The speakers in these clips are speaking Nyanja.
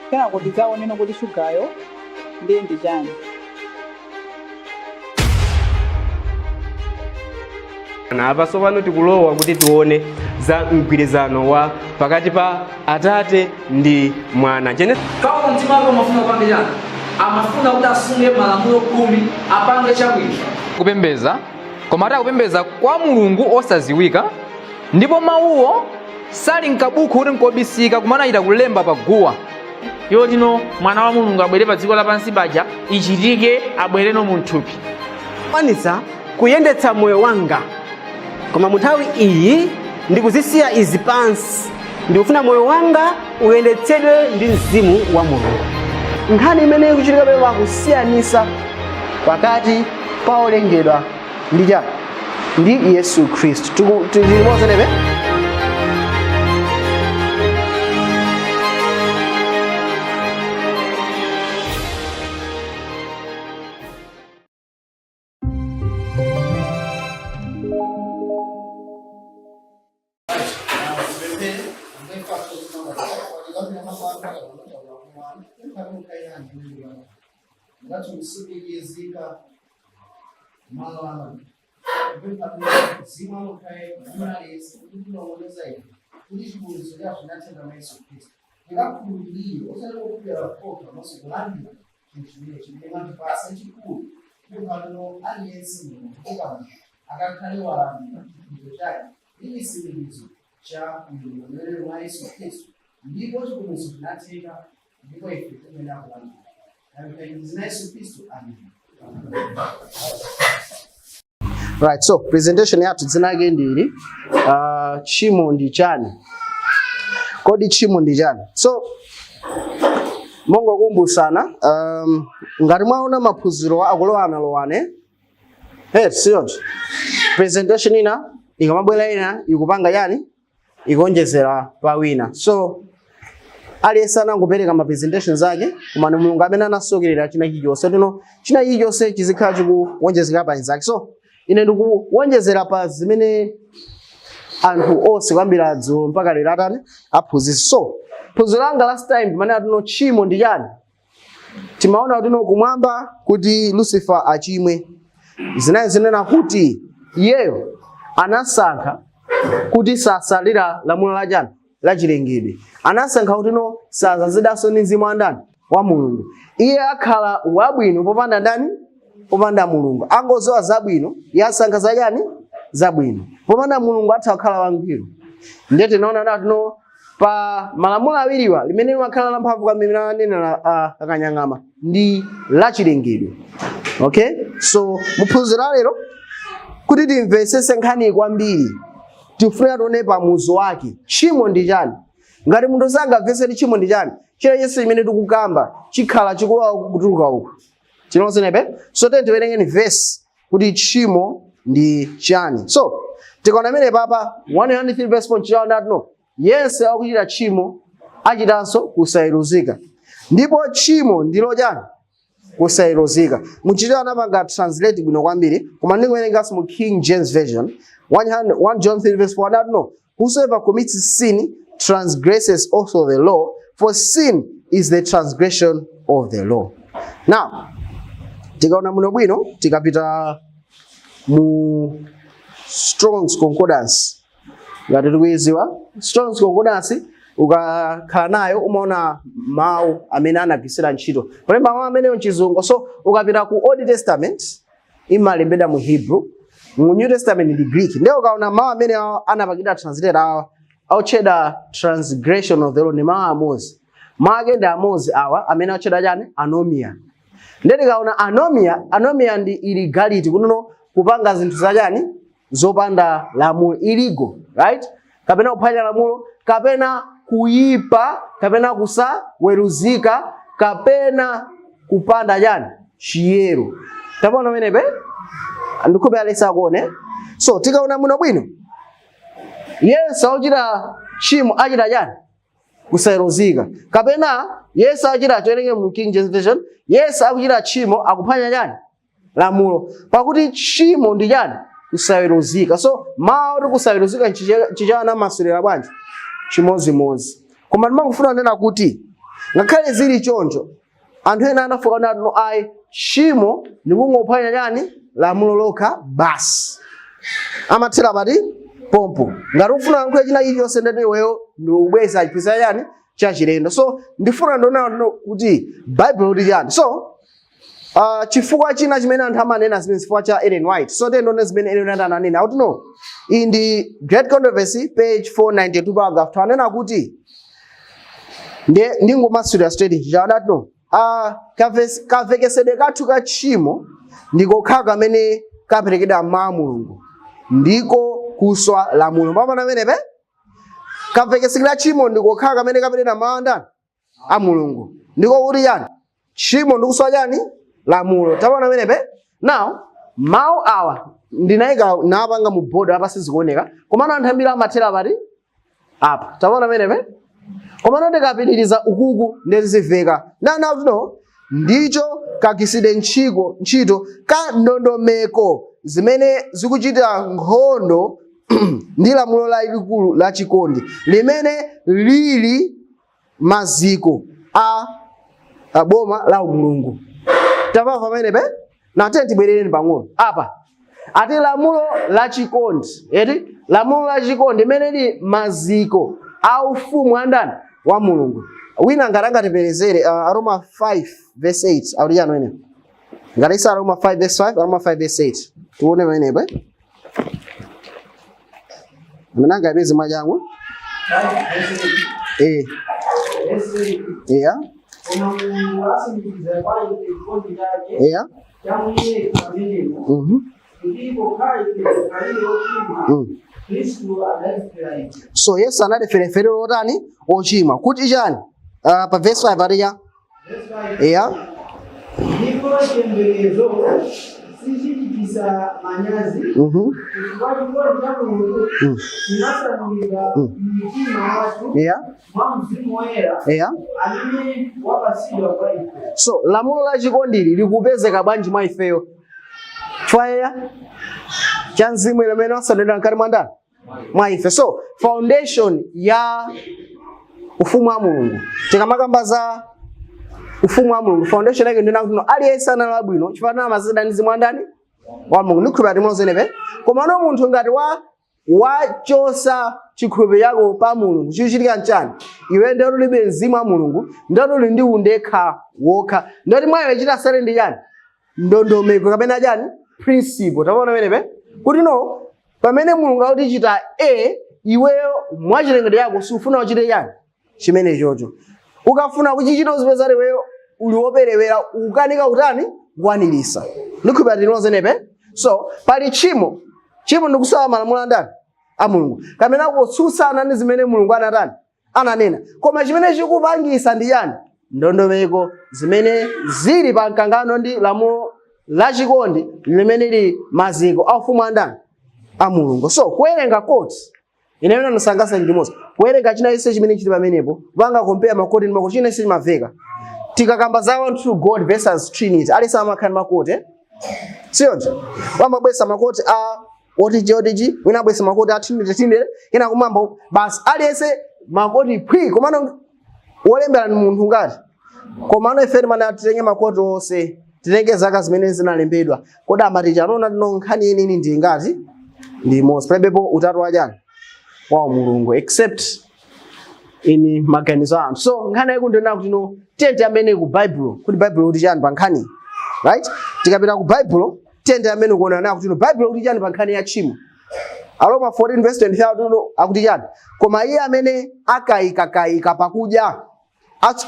kenako tidzaonena kuti shugayo ndiye ndi chani. Apa tsopano tikulowa kuti tione za mgwirizano wa pakati pa Atate ndi Mwana. Kama mtima wako mafuna kupanga chani? Amafuna kuti asunge malamulo 10 apange chabwino. Kupembeza, koma ata kupembeza kwa Mulungu osaziwika, ndipo mawuwo sali mkabuku kuti nkobisika kumana ita kulemba pa guwa. Yotino mwana wa Mulungu abwere pa dziko lapansi paja ichitike abwereno mu thupi. Kwanisa kuyendetsa moyo wanga. Koma muthawi iyi ndikuzisiya izi pansi. Ndikufuna moyo wanga uyendetsedwe ndi mzimu wa Mulungu. Nkhani imene ikuchitika pano pakusiyanisa pakati pa olengedwa ndi Yesu Khristu. Tilimozanebe? Right, so presentation yathu dzinake ndili chimo ndi chani. Kodi chimo ndi chani? So mongo kumbusana ngati mwaona maphunziro akulowana lowane. Siyonje. Presentation ina ikamabwera ina ikupanga yani? Ikonjezera pa wina. So aliyesana ngupereka ma presentations ake koma Mulungu amene anasokerera china chilichonse tino china chilichonse chizikhala chikuwonjezeka pa inzake. So ine ndikuwonjezera pa zimene anthu onse kwambira dzulo mpaka lero atani aphunzitsa. So phunziro langa last time pamene atino chimo ndi chani, timaona kuti kumwamba kuti Lucifer achimwe, zinena kuti iyeyo anasankha kuti sasalira lamulo la chani la chilengedwe, anasankha kuti sazazidanso ndi mzimu wa Mulungu. Iye akhala wabwino popanda ndani? Popanda Mulungu. Angozowa zabwino, yasankha za chani? Zabwino. Popanda Mulungu atha kukhala wangwiro. Ndiye tinaona natino pa malamulo awiriwa limene limakhala la mphamvu kwambiri nanena akanyang'ama ndi la chilengedwe. Okay? So muphunziro lero kuti timvetsetse nkhani kwambiri, tifuna tione pamuzo wake chimo ndi chani. Ngati munthu sangamvetse chimo ndi chani, chilichonse chimene tikukamba chikhala chikulowa kutuluka uku. Tinozenepe? So tiwerengeni verse kuti chimo ndi chani. So tikaona mene papa 103 verse point chaona no. Yense akuchita chimo achitanso kusairuzika. Ndipo chimo ndilo chani? Kusairuzika. Muchita anapanga translate bwino kwambiri koma ndikuwerenga mu King James version 1 John 3 verse 4 no. Whosoever commits sin transgresses also the law, for sin is the transgression of the law. Now tikaona muno bwino tikapita mu Strong's Concordance. Ngati tikuiziwa Strong's Concordance ukakhala nayo umaona mawu amene anagwirisira ntchito. Palemba mawu amene mchizungu. So ukapita ku Old Testament imalembedwa mu Hebrew, mu New Testament ndi Greek. Ndiye ukaona mawu amene anapangidwa translate aucheda transgression of the law ni mawu amozi. Mawu ake ndi amozi awa amene aucheda chani? Anomia. Ndiye tikaona anomia ndi illegality, kunono kupanga zinthu za chani? Zopanda lamulo, illegal, right? Kapena kuphwanya lamulo, kapena kuyipa, kapena kusaweruzika, kapena kupanda chani? Chiyero. Tapaona menepe? Ndikhobe alesa kuone. So tikaona muno bwino, Yesu achita chimo achita chani? Kusaweruzika. Kapena Yesu achita choerenge mu King James version, Yesu akuchita chimo akuphwanya chani? Lamulo. Pakuti chimo ndi chani? Kusaweruzika. So mawu kusaweruzika chichana masulira bwanji chimozimozi. Koma ndimangofuna nena kuti ngakhale zili choncho anthu ena anafoka nati no ayi tchimo ndikungophwanya chani lamulo lokha basi amathera pati pompo ngati ufuna yankhula china chilichonse ndati iweyo ndiubweza chipisa chani chachilendo. So ndifuna ndionao kuti Bible kuti chani. So chifukwa china chimene anthu amanena zimene chifukwa cha Ellen White. So ndone zimene Ellen White ananena kuti no in the Great Controversy page 492 paragraph 2 anena kuti ndingomasula strategy chaonati no kavekesedwe kathu ka tchimo ndikokhala kamene kaperekedwa mwa Mulungu ndiko kuswa lamulo. Mpamana pamenepe kavekesedwe tchimo ndikokhala kamene kaperekedwa mwa ndani a Mulungu ndiko kuti yani tchimo ndikuswa chani lamulo. Tapana pamenepe now mawu awa ndinayika napanga mu board apa sizikuoneka komano anthu ambiri amathera pati apa. Tapana pamenepe komano ndikapitiriza ukuku ndeziveka nana no ndicho kakiside ntchito ka ndondomeko zimene zikuchita nkhondo ndi lamulo lalikulu la chikondi limene lili maziko a boma la Mulungu. Tapava pamenepe na tenti bwerereni pang'ono apa ati lamulo la chikondi eti lamulo la chikondi limene li maziko a ufumu andani wa Mulungu. Wina ngaranga teperezere Roma 5 verse 8 auliyano ene ngarisa Roma 5 verse 5 Roma 5 verse 8 tuone wenepe mnanga bezi majangu yeah yeah so yes anareferefere lotani ochima kuti chani pa verse 5 ariya yeah ndipo chembekezo sichitikisa manyazi kwachikolo cha Mulungu chinasanulira mtima watu mwa Mzimu Woyera amene wapasidwa kwa ife. So lamulo la chikondili likupezeka bwanji mwa ifeyo chifukwa cha Mzimu limene wasanulira mkati mwa ndani mwa ife. So foundation ya ufumu wa Mulungu tikamakamba za ufumu wa Mulungu foundation yake ndina kuti aliyense anala bwino chifana mazida ndi Mzimu ndani wa Mulungu ndikhulupirira mwazenepe koma no munthu ngati wachosa chikhulupiriro yako pa Mulungu chichitika nchani iwe ndero libe Mzimu wa Mulungu ndero ndi undekha wokha ndoti mwayo chita sale ndi chani ndondomeko kapena chani principle. Taona pamenepe kuti no pamene Mulungu akuti chita iweyo mwachilengedwe yako sufuna uchite chani chimene chocho ukafuna kuchichita uzipeza wewe uli woperewera ukanika utani kwanilisa ndikhulupirira mwazenepe. So pali chimo ndikusala malamulo andani a Mulungu kamene akutsutsana ndi zimene Mulungu anatani ananena koma chimene chikupangisa ndi chani ndondomeko zimene zili pa mkangano ndi lamulo la chikondi limene li maziko a ufumu andani a Mulungu. So kuwerenga quotes inayona nsangasa ndimoza kuwerenga china ise chimene chili pamenepo panga compare makoti ndi makoti chine simaveka tikakamba za one true God versus Trinity alisa amakhani makoti siyonje wamabwesa makoti otiji winabwesa makoti a Trinity ina kumambo basi aliyese makoti pwi komano wolembera ni munthu ngati komano ifeni mana atitenge makoti onse titenge zaka zimene zinalembedwa kodi amati anona tino nkhani nini ndi ngati ndi most probable utatu wajani wa Mulungu except in maganizo anthu. So nkhani yake ndina kuti no tente amene ku Bible kuti Bible kuti chani pa nkhani right tikapita ku Bible tente amene kuona na kuti no Bible kuti chani pa nkhani ya tchimo Roma 14 verse 25 akuti chani koma iye amene akayika pakudya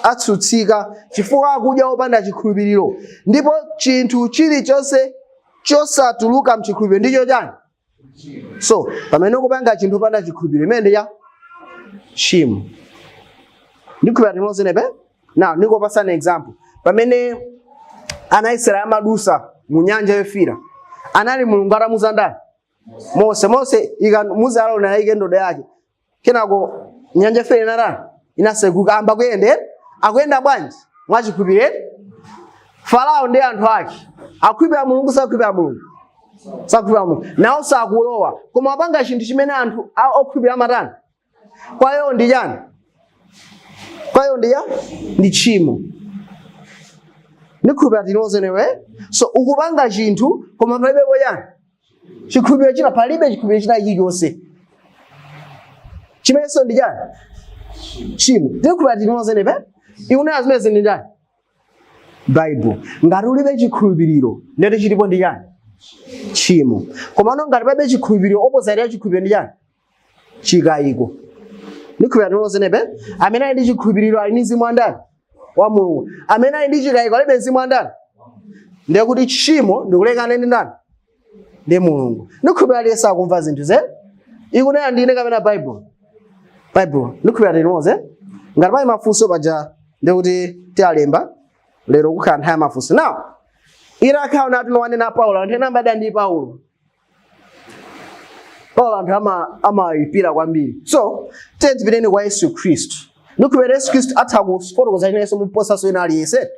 atsutsika chifukwa akudya opanda chikhulupiriro ndipo chinthu chilichonse chosatuluka mchikhulupiriro ndicho chani. So pamene kupanga chinthu opanda chikhulupiriro imene ndi ya tchimo ndikhulupirira mwazenepe. Now ndikupasa an example pamene ana Israeli amadusa mu nyanja yofira anali Mulungu atamuza ndani Mose ikamuza Aaroni ayike ndodo yake kenako nyanja yofira inatani inaseguka amba akuyenda bwanji mwachikhulupiriro Farao ndi anthu ake akhulupirira Mulungu sakhulupirira Mulungu sakhulupirira Mulungu nawo sakulowa koma apanga chinthu chimene anthu okhulupirira amatani kwa hiyo ndi chani Kwa hiyo ndi tchimo. Nikhulupirira tinozenewe. So ukupanga chinthu koma palibe boyani. Chikhulupiriro china palibe chikhulupiriro china chilichonse. Chimeneso ndi chani? Tchimo. Nikhulupirira tinozenewe. Ikunena zimene ndi chani? Bible. Ngati ulibe chikhulupiriro ndete chilipo ndi chani? Tchimo. Komano ngati palibe chikhulupiriro opposite ya chikhulupiriro ndi chani? Chikayiko. Nikhulupirira tinozenewe. Amene ali ndi chikhulupiriro ali ndi mzimu wa ndani? Wa Mulungu. Amene ali ndi chikayiko alibe mzimu wa ndani? Ndiye kuti tchimo ndikulekana ndi ndani? Ndi Mulungu. Nikhulupirira aliyense akumva zinthu ze? Ikunena ndine kapena Bible? Bible. Nikhulupirira tinoze. Ngati pali mafunso paja ndiye kuti tialemba lero kukhala nthawi ya mafunso. Now, ira akhaona ati nowanena Paulo, anthu ena ambadwa ndi Paulo. Paulo anthu amayipira kwambiri. So, tipiteni kwa Yesu Khristu. Nikhulupirira Yesu Khristu atha kufotokoza inenso muposaso ina aliyense.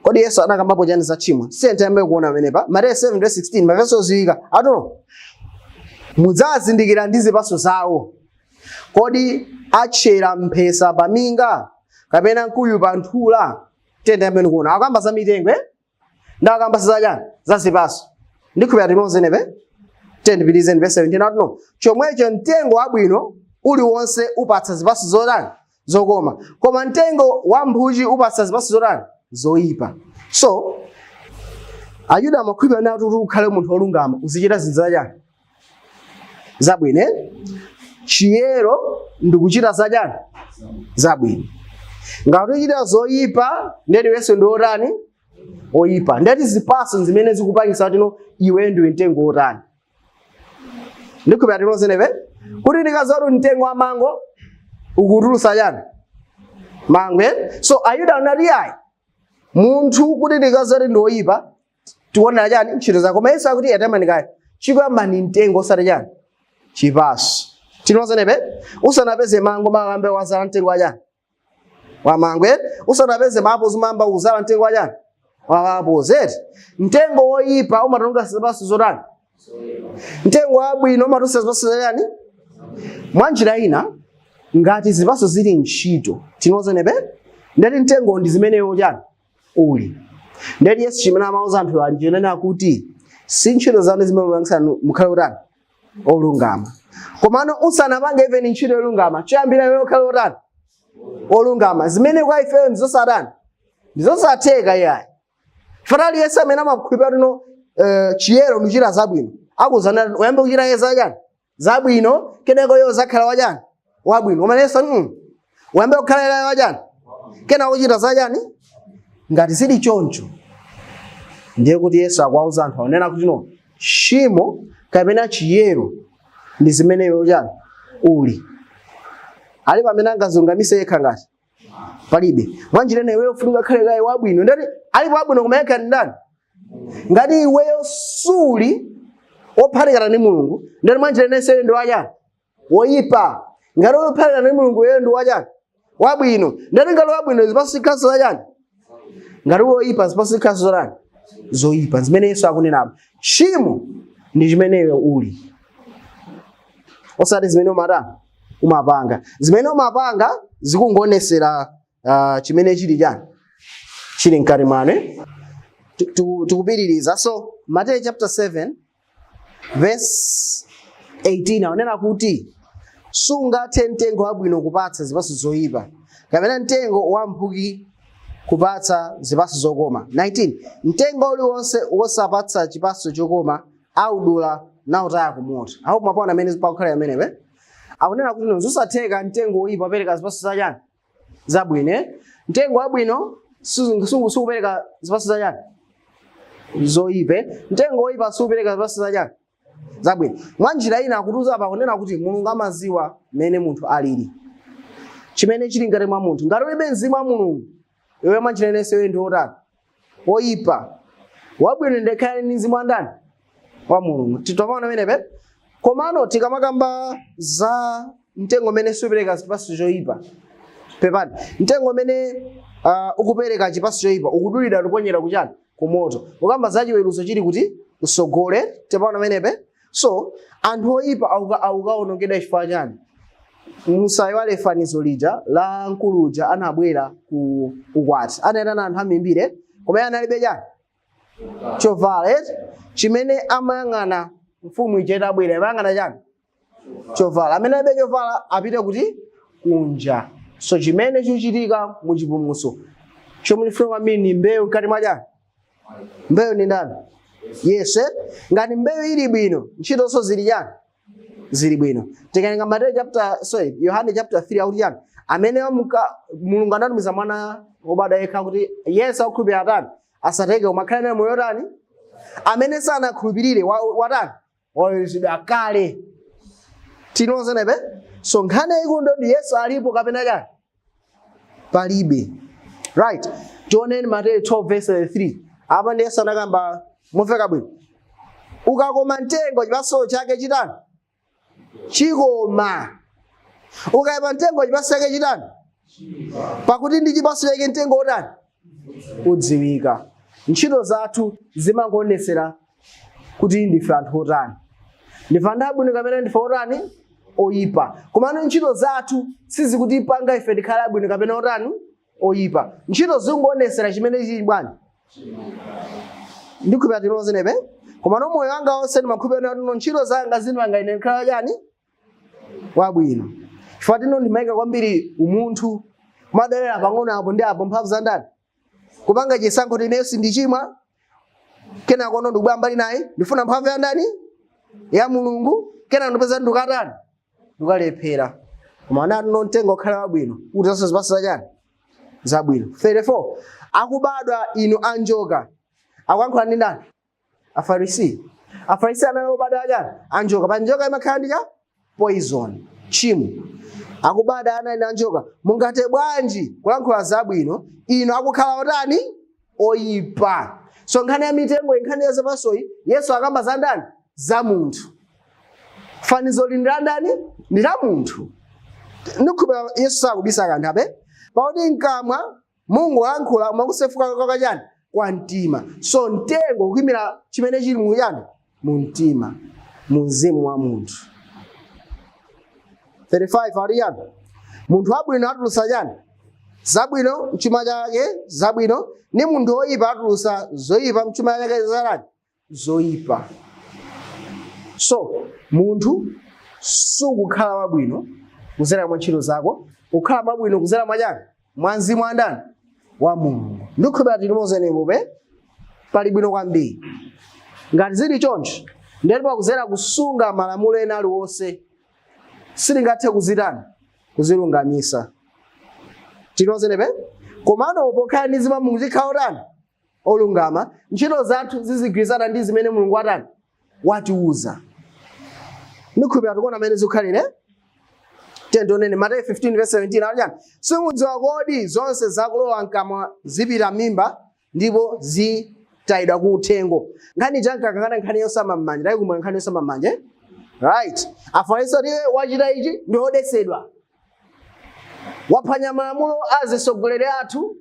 Kodi Yesu anakambapo chani za tchimo? Tiyambe kuona pamenepa. Mateyu 7:16 maverso oziwika. Atono. Mudzazindikira ndi zipatso zawo. Kodi atchera mphesa paminga kapena mkuyu pa nthula? Tiyambe kuona. Akamba za mitengo ndakamba za chani? Za zipatso. Nikhulupirira tinozenepe. Tipitizeni verse 17 atono. Chomwecho mtengo wabwino uliwonse upatsa zipatso zotani? Zokoma. Koma mtengo wa mphuchi upatsa zipatso zotani? Zoyipa. So, Ayuda amakhulupirira nati kuti ukhale munthu olungama uzichita zinthu zachani? Zabwino. Chiyero ndikuchita zachani? Zabwino. Ngati uchita zoyipa ndeti wenso ndi otani? Oyipa. Ndeti zipatso zimene zikupangisa kuti iwe ndiwe mtengo otani? Nikhulupirira tinozenepe. Kuti ndikazoti mtengo wa mango ukutulusa chani? Mango. So Ayuda anati ayi. Munthu kuti ndikazoti ndi oyipa tiona chani? Ntchito zake. Koma Yesu akuti atamanikaya. Chikuyamba ni mtengo osati chani? Chipatso. Tinozenepe. Usanapeze mango makambe wazala mtengo wa chani? Wa mango. Usanapeze maapuzi mamba uzala mtengo wa chani? Wa apuzi. Mtengo oyipa umatuluka zipatso zotani? Mtengo wabwino umatuluka zipatso zachani? Mwanjira ina ngati zipatso zili ntchito tinozenepe. Ndeti mtengo ndi zimeneyo chani? Uli. Ndeti Yesu chimene amauza anthu anjenena kuti si ntchito zanu zimene mupangisa mukhale otani? Olungama. Komano usanapange even ntchito yolungama choyambira iwe ukhale otani? Olungama. Zimene kwa ifeyo ndizosatani? Ndizosatheka yayi. Fatali Yesu amene amakhulupirira chiyero ndikuchita zabwino. Akuzana uyambe kuchita yeza chani? Zabwino kenako yo zakhala wachani? Wabwino. Koma Yesu uyambe kukhala wachani? Kena kuchita zachani? Ngati sili choncho ndiye kuti Yesu akwauza anthu anena kuti tchimo kapena chiyero ndi zimene iwe chani? Uli. Ali pamene angazungamise yekha ngati? Palibe. Mwanjira iweyo ufunika khale kaye wabwino. Ndati alipo wabwino koma yekha ndani? Ngati iweyo suli ophatikana ndi Mulungu ndati mwanjira ineyo ndi wachani? Woyipa. Ngati ophatikana ndi Mulungu iweyo ndi wachani? Wabwino. Ndati ngati wabwino zipatso zikhaso zachani? Ngati woyipa zipatso zikhaso zotani? Zoyipa. Zimene Yesu akunena. Tchimo ndi chimeneyo uli. Osati zimene umapanga. Zimene umapanga zikungonesera chimene chili chani? Chili mkati mwanu. Tikupitiriza. So Mateyu chapter 7 verse 18 aonena kuti sungathe mtengo wabwino kupatsa zipatso zoyipa kapena mtengo wa mphuki kupatsa zipatso zokoma. 19 mtengo uliwonse wosapatsa chipatso chokoma audula nautaya ku moto. Aho mapona amene pakukhala amenewe akunena kuti zosatheka mtengo woyipa pereka zipatso zachani? Zabwino. Mtengo wabwino sukupereka zipatso zachani? Zoyipe. Mtengo woyipa sukupereka zipatso zachani? Zabwino. Mwanjira ina akutuza apa kunena kuti Mulungu amaziwa mene munthu alili. Chimene chili ngati mwa munthu. Ngati ulibe mzimu wa Mulungu, iwe mwanjira inenso iwe ndi otani? Woyipa. Wabwino ndekhale ndi mzimu wa ndani? Wa Mulungu. Titopaona menepe. Komano tikamakamba za mtengo mene supereka chipatso choyipa. Pepani. Mtengo mene ukupereka chipatso choyipa ukudulira kuponyera kuchani? Ku moto. Ukamba za chiweruzo chili kuti usogole. Tipaona menepe. So, anthu oyipa aukaonongedwa chifukwa chani? musayiwale fanizo lija la nkuluja anabwera ku ukwati anayitana anthu amimbire koma analibe chani chovala chimene amayang'ana mfumu ija itabwera imayang'ana chani chovala amene alibe chovala apite kuti kunja. So chimene chikuchitika muchipulumutso chomwe ndifuna kwambiri ni mbewu mkati mwa chani. Mbewu ni ndani? Yes. Ngati mbewu ili bwino ntchitonso zili chani zili bwino. Tikalenga Mateyu Yohane chapter 3 akuti chani amene Mulungu anatumiza mwana wobadwa yekha kuti Yesu akhulupirira atani asateke umakhala naye moyo tani amene sanakhulupirire watani waweruzidwa kale. Tinoze nebe so nkhani ikundo ndi Yesu alipo kapena chani palibe. Right, John Mateyu 12 verse 3 apa ndi Yesu anakamba mumveka bwino ukakoma mtengo chipaso chake chitani chikoma ukayipa mtengo chipaso chake chitani pakuti ndi chipaso chake mtengo utani udziwika. Ntchito zathu zimangoonetsera kuti ndife anthu otani ndife anthu abwino kapena ndife otani oyipa. Komano ntchito zathu sizikutipanga ife tikhale abwino kapena otani oyipa. Ntchito zingoonetsera chimene chili bwanji ndikhupira tinoze nebe komano moyo wanga wonse ndimakhupira kuti ntchito zanga zinipanga ine ndikhala chani wabwino. Chifukwa tino ndimayika kwambiri umunthu madalera pang'ono apo ndi apo mphamvu za ndani kupanga chisankho kuti Yesu ndichimwa kena kono ndikubwera mbali naye ndifuna mphamvu ya ndani ya Mulungu kena ndipeza ndikatani ndikalephera. Koma ana no mtengo okhala wabwino utanso zipatso chani zabwino. 34 akubadwa inu anjoka akwankhula ndi ndani Afarisi. Afarisi analobadwa chani anjoka pa njoka imakhala ndi cha poison chimo. Akubadwa ana inu anjoka mungate bwanji kulankhula zabwino inu akukhala otani oyipa. So nkhani ya mitengo nkhani ya zapasoyi Yesu akamba za ndani za munthu. Fanizo lindira ndani ndi la munthu. Ndikhupa Yesu sakubisa kanthu abe pakuti nkamwa Mungu alankhula mwakusefuka kwa chani kwa mtima. So mtengo kuyimira chimene chili mu chani mu mtima mu mzimu wa munthu. 35 aliyani munthu wabwino atulusa chani zabwino mchuma chake zabwino ni munthu oyipa atulusa zoyipa mchuma chake zarani zoyipa. So munthu sukukhala wabwino kuzera mwa ntchito zako ukhala wabwino kuzera mwa chani mwa mzimu wa ndani wa Mulungu. Ndikhupira tinoze nepobe pali bwino kwambiri ngati zili choncho ndipo kuzera kusunga malamulo ena aliwonse silingathe kuzitani kuzilungamisa. Tinoze nepe komano pokhala ndi zima Mulungu zikhaotani olungama ntchito zathu zizigwirizana ndi zimene Mulungu atani watiuza. Ndikhupira tikuona amene zikhalire tendonene Mateyu 15 verse 17 aliyani simudziwa kodi zonse zakulowa mkamwa zipita mimba ndipo zitayidwa ku uthengo. Nkhani jankakangana nkhani yosama m'manja tayi kumwe nkhani yosama m'manja right. Afarisi ati wachita ichi ndi odesedwa waphwanya malamulo azisogolere athu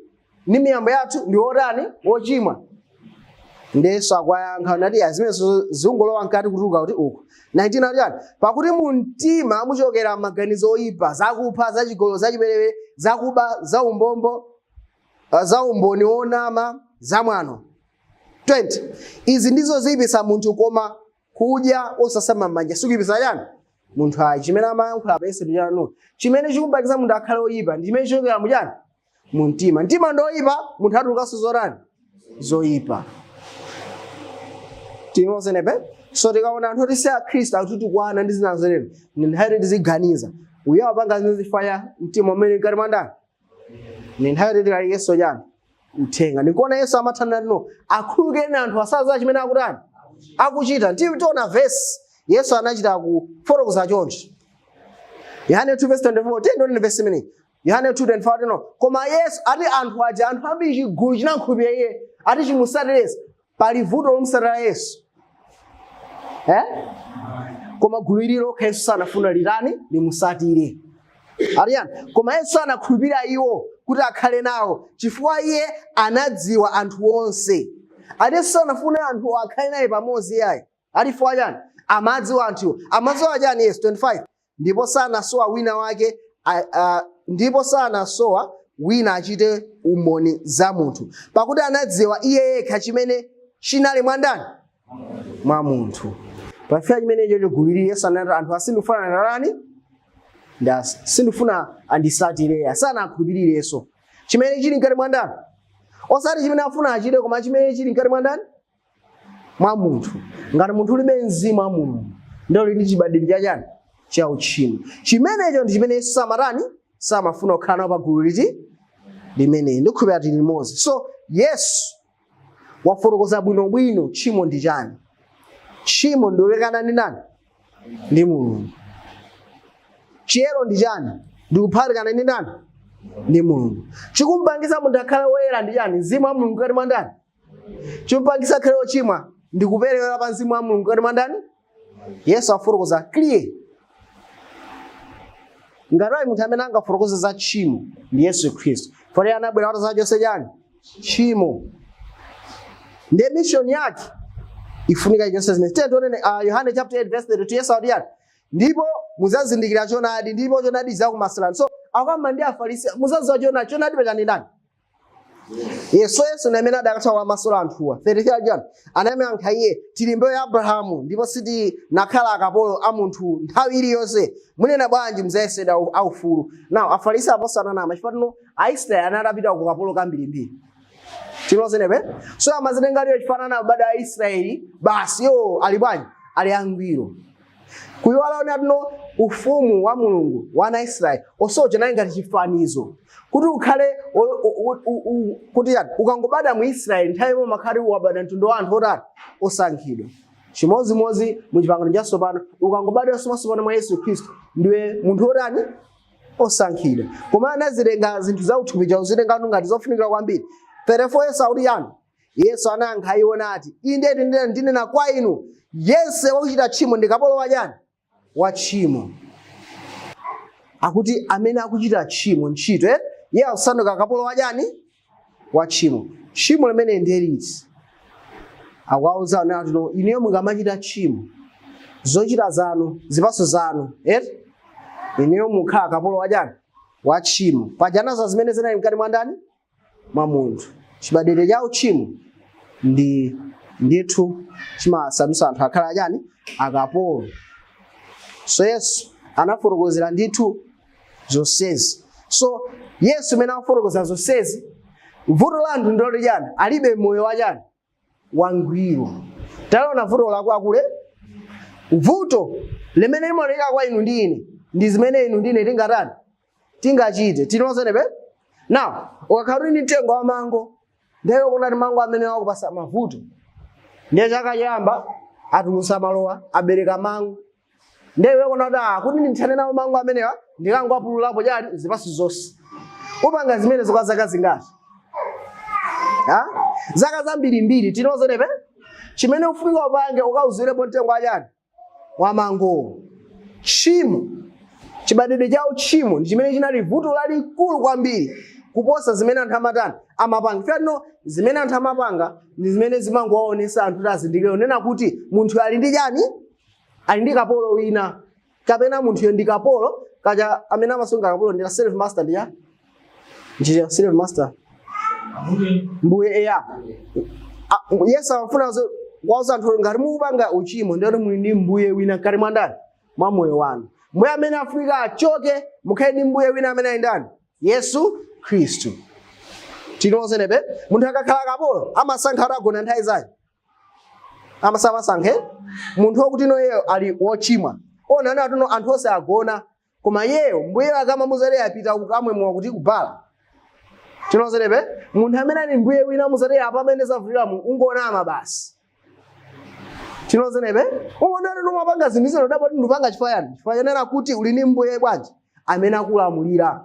ndi miyambo yathu ndi otani wochimwa. Yesu akwayankha nati azimenezo zingolowa mkati kutuluka kuti uku 19 aliyani pakuti mu mtima muchokera maganizo oyipa zakupha zachigololo zachiperewere zakuba zaumbombo zaumboni onama zamwano. 20 izi ndizo ziyipitsa munthu koma kudya osasama m'manja sikuyipitsa yani munthu ayi. Chimene amayankhula pese tijano chimene chikumbakitsa munthu akhale oyipa ndi chimene chichokera muchani mu mtima. Mtima ndi oyipa munthu atulukanso zorani zoyipa. Tinoze nepe so tikaona anthu oti si akhristu akuti kwana ndi zina zolero ni nthawi tiziganiza uyo apanga zifaya mtima umene ngati mandani ni nthawi tikali Yesu chani uthenga ndikuona Yesu amathana no akhulukeni anthu asaza chimene akutani akuchita. Tiona verse Yesu anachita ku fotokoza choncho Yohane 2 verse 24 tendoni verse imene Yohane 2:24 no koma Yesu ati anthu aja anthu ambiri chigulu chinankhulupirira iye ati chimusatiresa pali vuto lomusatira Yesu koma gulu ililo Yesu sanafuna lirani limusatire aliyani koma Yesu anakhulupirira iwo kuti akhale nawo chifukwa iye anadziwa anthu onse. Ati sanafuna anthu akhale naye pamodzi yayi alifua chani amadziwa anthu amadziwa chani Yesu 25 ndipo sanasowa wina wake ndipo sanasowa wina achite umboni za munthu, pakuti anadziwa iye yekha chimene chinali mwandani mwa munthu. Pafika chimene icho chogulirira Yesu anati anthu asindifuna ndalani ndasi sindifuna andisatire, sanakhulupirirenso chimene chili mkati mwandani, osati chimene afuna achite koma chimene chili mkati mwandani mwa munthu. Ngati munthu ulibe mzimu wa Mulungu ndio lili chibadwiro chachani cha uchimo. Chimenecho ndi chimene Yesu samatani samafuna kukhala nawo pa gulu limene ndikhulupirira tili limodzi. So Yesu wafotokoza bwinobwino tchimo ndi chani. Tchimo ndi kulekana ndi ndani? Ndi Mulungu. Chiyero ndi chani? Ndi kuphatikana ndi ndani? Ndi Mulungu. Chikumpangisa munthu akhale woyera ndi chani? Mzimu wa Mulungu kati mwa ndani? Chikumpangisa akhale wochimwa ndi kupereka pa mzimu wa Mulungu kati mwa ndani? Yesu afotokoza clear. Ngati munthu amene angafotokoze za tchimo ndi Yesu Khristu. Fore anabwera kuti adzachotse chani? Tchimo. Ndi mission yake ifunika ichonse zimene. Tione Yohane chapter 8 verse 32 Yesu akuti ndipo muzazindikira choonadi ndipo choonadi chizakumasulani. So akamba ndi Afarisi muzadziwa choonadi pachani ndani? Yesu ndi amene adakatha kumasula anthuwa. 33 John anayankha iye, tili mbewu ya Abrahamu ndipo sitinakhala akapolo a munthu nthawi iliyonse. Munena bwanji muzayesera aufulu? Now Afarisi aposananama chifukwa Aisraeli anatapita ku kapolo kambirimbiri. Tinozenepe? So amazitenga liyo chifanana bada ya Israeli basi yo ali bwanji? Ali angwiro. Kuyiwala onatuno ufumu wa Mulungu wana Israeli osoja naye ngati chifanizo. Kuti ukhale kuti ukangobada mu Israeli nthawi yomwe makhali wabada mtundu wa anthu otani osankhidwa. Chimodzimodzi mu chipangano chatsopano ukangobada somasopano mwa Yesu Khristu ndiwe munthu otani osankhidwa. Koma anazilenga zinthu za uthupi chawo zitenga ngati zofunikira kwambiri. 34 Yesu akuti yani? Yesu anayankha iwo nati, inde ndinena kwa inu, yense wakuchita tchimo ndi kapolo wa chani? Wa tchimo. Akuti amene akuchita tchimo ntchito iye akusanduka kapolo wa chani? Wa tchimo. Tchimo limene ndi liti? Akuwauza nati no ineyo mukamachita tchimo zochita zanu zipatso zanu ineyo mukhala kapolo wa chani? Wa tchimo. Pajanazo zimene zinali mkati mwa ndani? Mwa munthu. Chibadwire cha uchimo ndithu chimasandusa anthu akhala chani? Akapolo. So Yesu anafotokozera ndithu zonsezi. So Yesu amene afotokoza zonsezi, vuto la anthu ndilo chani? Alibe moyo wa chani? Wangwiro. Taona vuto lako akule? Vuto limene limaleka kwa inu ndi ine ndi zimene inu ndi ine tingatani? Tingachite. Tinozenepe? Now, ukakhala ndi mtengo wa mango, ndiye kunati mango amene akupasa mavuto. Ndiye chaka chiyamba atulusa malowa, abereka mango. Ndiye kunati kuti ndithane nawo mango amenewa ndikangwapululapo chani zipatso zonse. Upanga zimene zokwa zaka zingati? Zaka zambirimbiri tinozenepe? Chimene ufunika upange ukauzirepo mtengo wa chani? Wa mango. Tchimo. Chibadwire cha uchimo ndi chimene chinali vuto lalikulu kwambiri kuposa zimene anthu amatani amapanga. Fano zimene anthu amapanga ndi zimene zimangowaonesa anthu azindikire nena kuti munthu ali ndi chani? Ali ndi kapolo wina. Kapena munthu ndi kapolo kaja amene amasunga kapolo ndi slave master ndi ya? Njira slave master. Mbuye eya. Yesu amafuna wauza anthu ngati mukupanga uchimo ndiye muli ndi mbuye wina kati mwa ndani? Mwa moyo wanu. Mbuye amene afunika achoke mukhale ndi mbuye wina amene ali ndani? Yesu Khristu. Tinozenepe? Munthu akakhala kapolo amasankha atagona nthawi zanji? Amasankhe? Munthu wokuti iyeyo ali wochimwa. Onani atuno anthu onse agona koma iyeyo mbuye akamamuzere apita kukamwe kuti kubala. Tinozenepe? Munthu amene ali mbuye wina muzere apa amene zavulira mu ungonama basi. Tinozenepe? Umonani numapanga zinthu zino daboti ndupanga chifayani. Chifayanera kuti uli ndi mbuye bwanji amene akulamulira.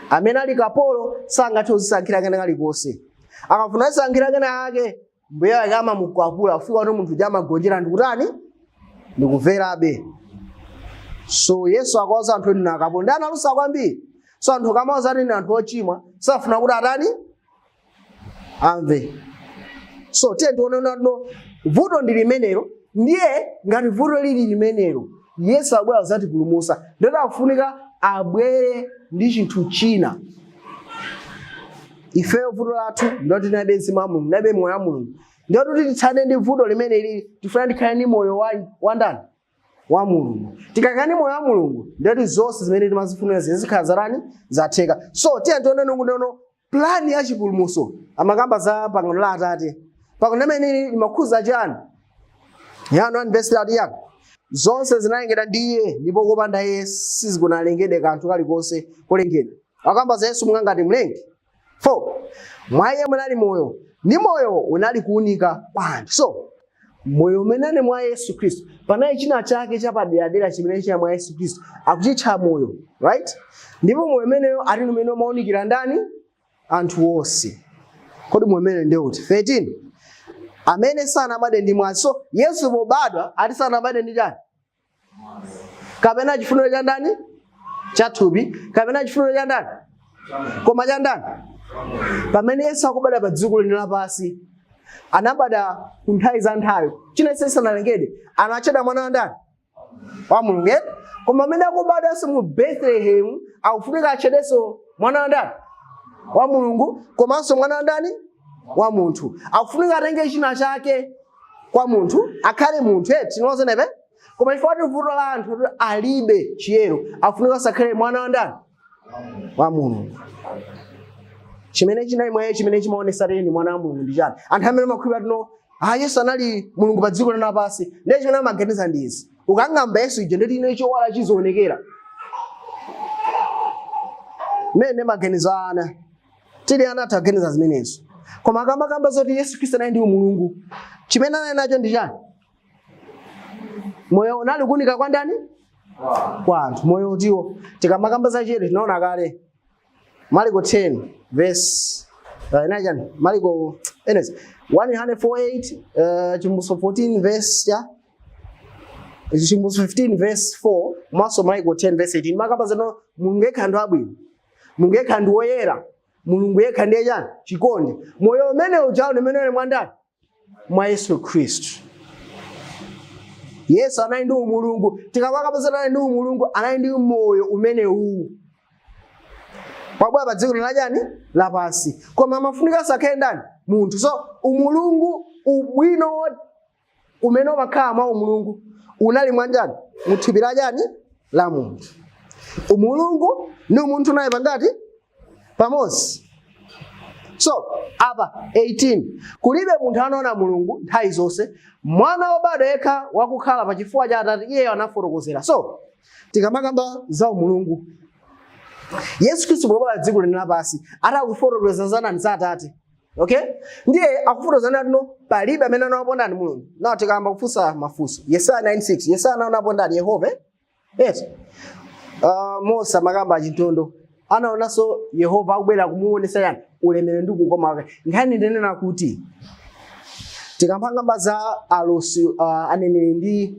Amene ali kapolo sangathe kuzisankhira kena kalikonse. Akafuna kusankhira kena ake mbuye wake amamukwapula fika kuti munthu jamagonjera ndikutani? Ndikuverabe. So Yesu akawuza anthu ena akapolo ndi analusa kwambiri. So anthu kamawuza ndi anthu ochimwa safuna kuti atani? Amve. So tiye tione no vuto ndi limenelo ndiye ngati vuto lili limenelo Yesu abwera kuzatipulumutsa. Ndiyoti akufunika abwere ndi chinthu china. Ifeyo vuto lathu ndoti tinabe mzimu wa Mulungu, tinabe moyo wa Mulungu. Ndiyoti kuti titsane ndi vuto limene lili tifuna tikhale ndi moyo wa ndani? Wa Mulungu. Tikakhala ndi moyo wa Mulungu ndiyoti zonse zimene timazifunira zizikhala zarani? Zatheka. So tiye tione nongonono plani ya chipulumutso amakamba za pangano la Atate. Pangano limene limakhuza chani? Yohane 1:3 yako. Zonse zinalengedwa ndi Iye ndipo kopanda Iye sizikunalengedwa kanthu kalikonse kolengedwa. Akamba za Yesu ngati mlengi. 4. Mwa Iye munali moyo, ndi moyo unali kuunika kwa anthu. So moyo umene mwa Yesu Khristu panali china chake chapaderadera chimene cha mwa Yesu Khristu akuchitcha moyo, right? Ndipo moyo umeneyo ali umene umaunikira ndani? Anthu onse. Kodi moyo umene ndi uti? 13. Amene sanabadwe ndi mwazi. So Yesu pobadwa ali sanabadwe ndi chani? Kapena chifuniro cha ndani? Cha thupi. Kapena chifuniro cha ndani? Koma cha ndani? Pamene Yesu akubadwa pa dziko lino lapansi, anabadwa kunthawi za nthawi. China sesa nalengede, anacheda mwana wa ndani? Wa Mulungu. Koma pamene akubadwa mu Bethlehem, akufunika achedenso mwana wa ndani? Wa Mulungu. Komanso mwana wa ndani? Wa munthu. Akufunika atenge china chake kwa munthu, akhale munthu. Tinoze nebe? Koma ifo vuto la anthu alibe chiyero, akufunika sakhale mwana wa ndani? Wa Mulungu. Chimene chinali mwa Iye chimene chimaonesa ndi mwana wa Mulungu ndi chani? Anthu amene makhulupirira tino Yesu anali Mulungu pa dziko lino lapansi. Ndiye chimene amaganiza ndi izi. Ukang'amba Yesu ije ndoti ine chowala chizoonekera. Mene maganizo ana. Tili ana taganiza zimenezo. Koma akamba zoti Yesu Khristu anali ndi Mulungu. Chimene anali nacho ndi chani? Moyo unali kuunika kwa ndani? Kwa anthu. Moyo utiwo tikamakamba za chete tinaona kale. Marko 10 verse Marko 148 chimbuso 14 verse ya chimbuso 15 verse 4 maso Marko 10 verse 18 makamba zeno Mulungu yekha ndi abwino, Mulungu yekha ndi woyera, Mulungu yekha ndiye chani? Chikondi. Moyo umene ujawo umene mwa ndani? Mwa Yesu Khristu. Yesu anali ndi Mulungu. Tikamakamba zeno ndi Mulungu anali ndi moyo umene uwu. Pabwa pa dziko la jani? Lapansi. Koma amafunika sakhale ndani? Munthu. So umulungu ubwino umene umakhala mwa umulungu unali mwa ndani? Muthupi la jani? La munthu. Umulungu ndi umunthu naye pangati? Pamodzi. So apa 18 kulibe munthu anaona Mulungu nthawi zonse, mwana wobadwa yekha wakukhala pa chifuwa cha Atate Iye anafotokozera. So tikamakamba za umulungu, Yesu Khristu pobwera dziko lino lapansi atakufotokoza za nani? Za Atate. Okay? Ndiye akufotokoza nano palibe amene anaona ndi Mulungu. Nawo tikamba kufunsa mafunso. Yesaya 9:6. Yesaya anaona ndani? Yehova. Yes. Mose makamba achitondo anaonanso Yehova akubwera kumuonesa yani ulemerero ndi kukoma kwake. Nkhani ndenena kuti tikampangamba za alosi aneneri ndi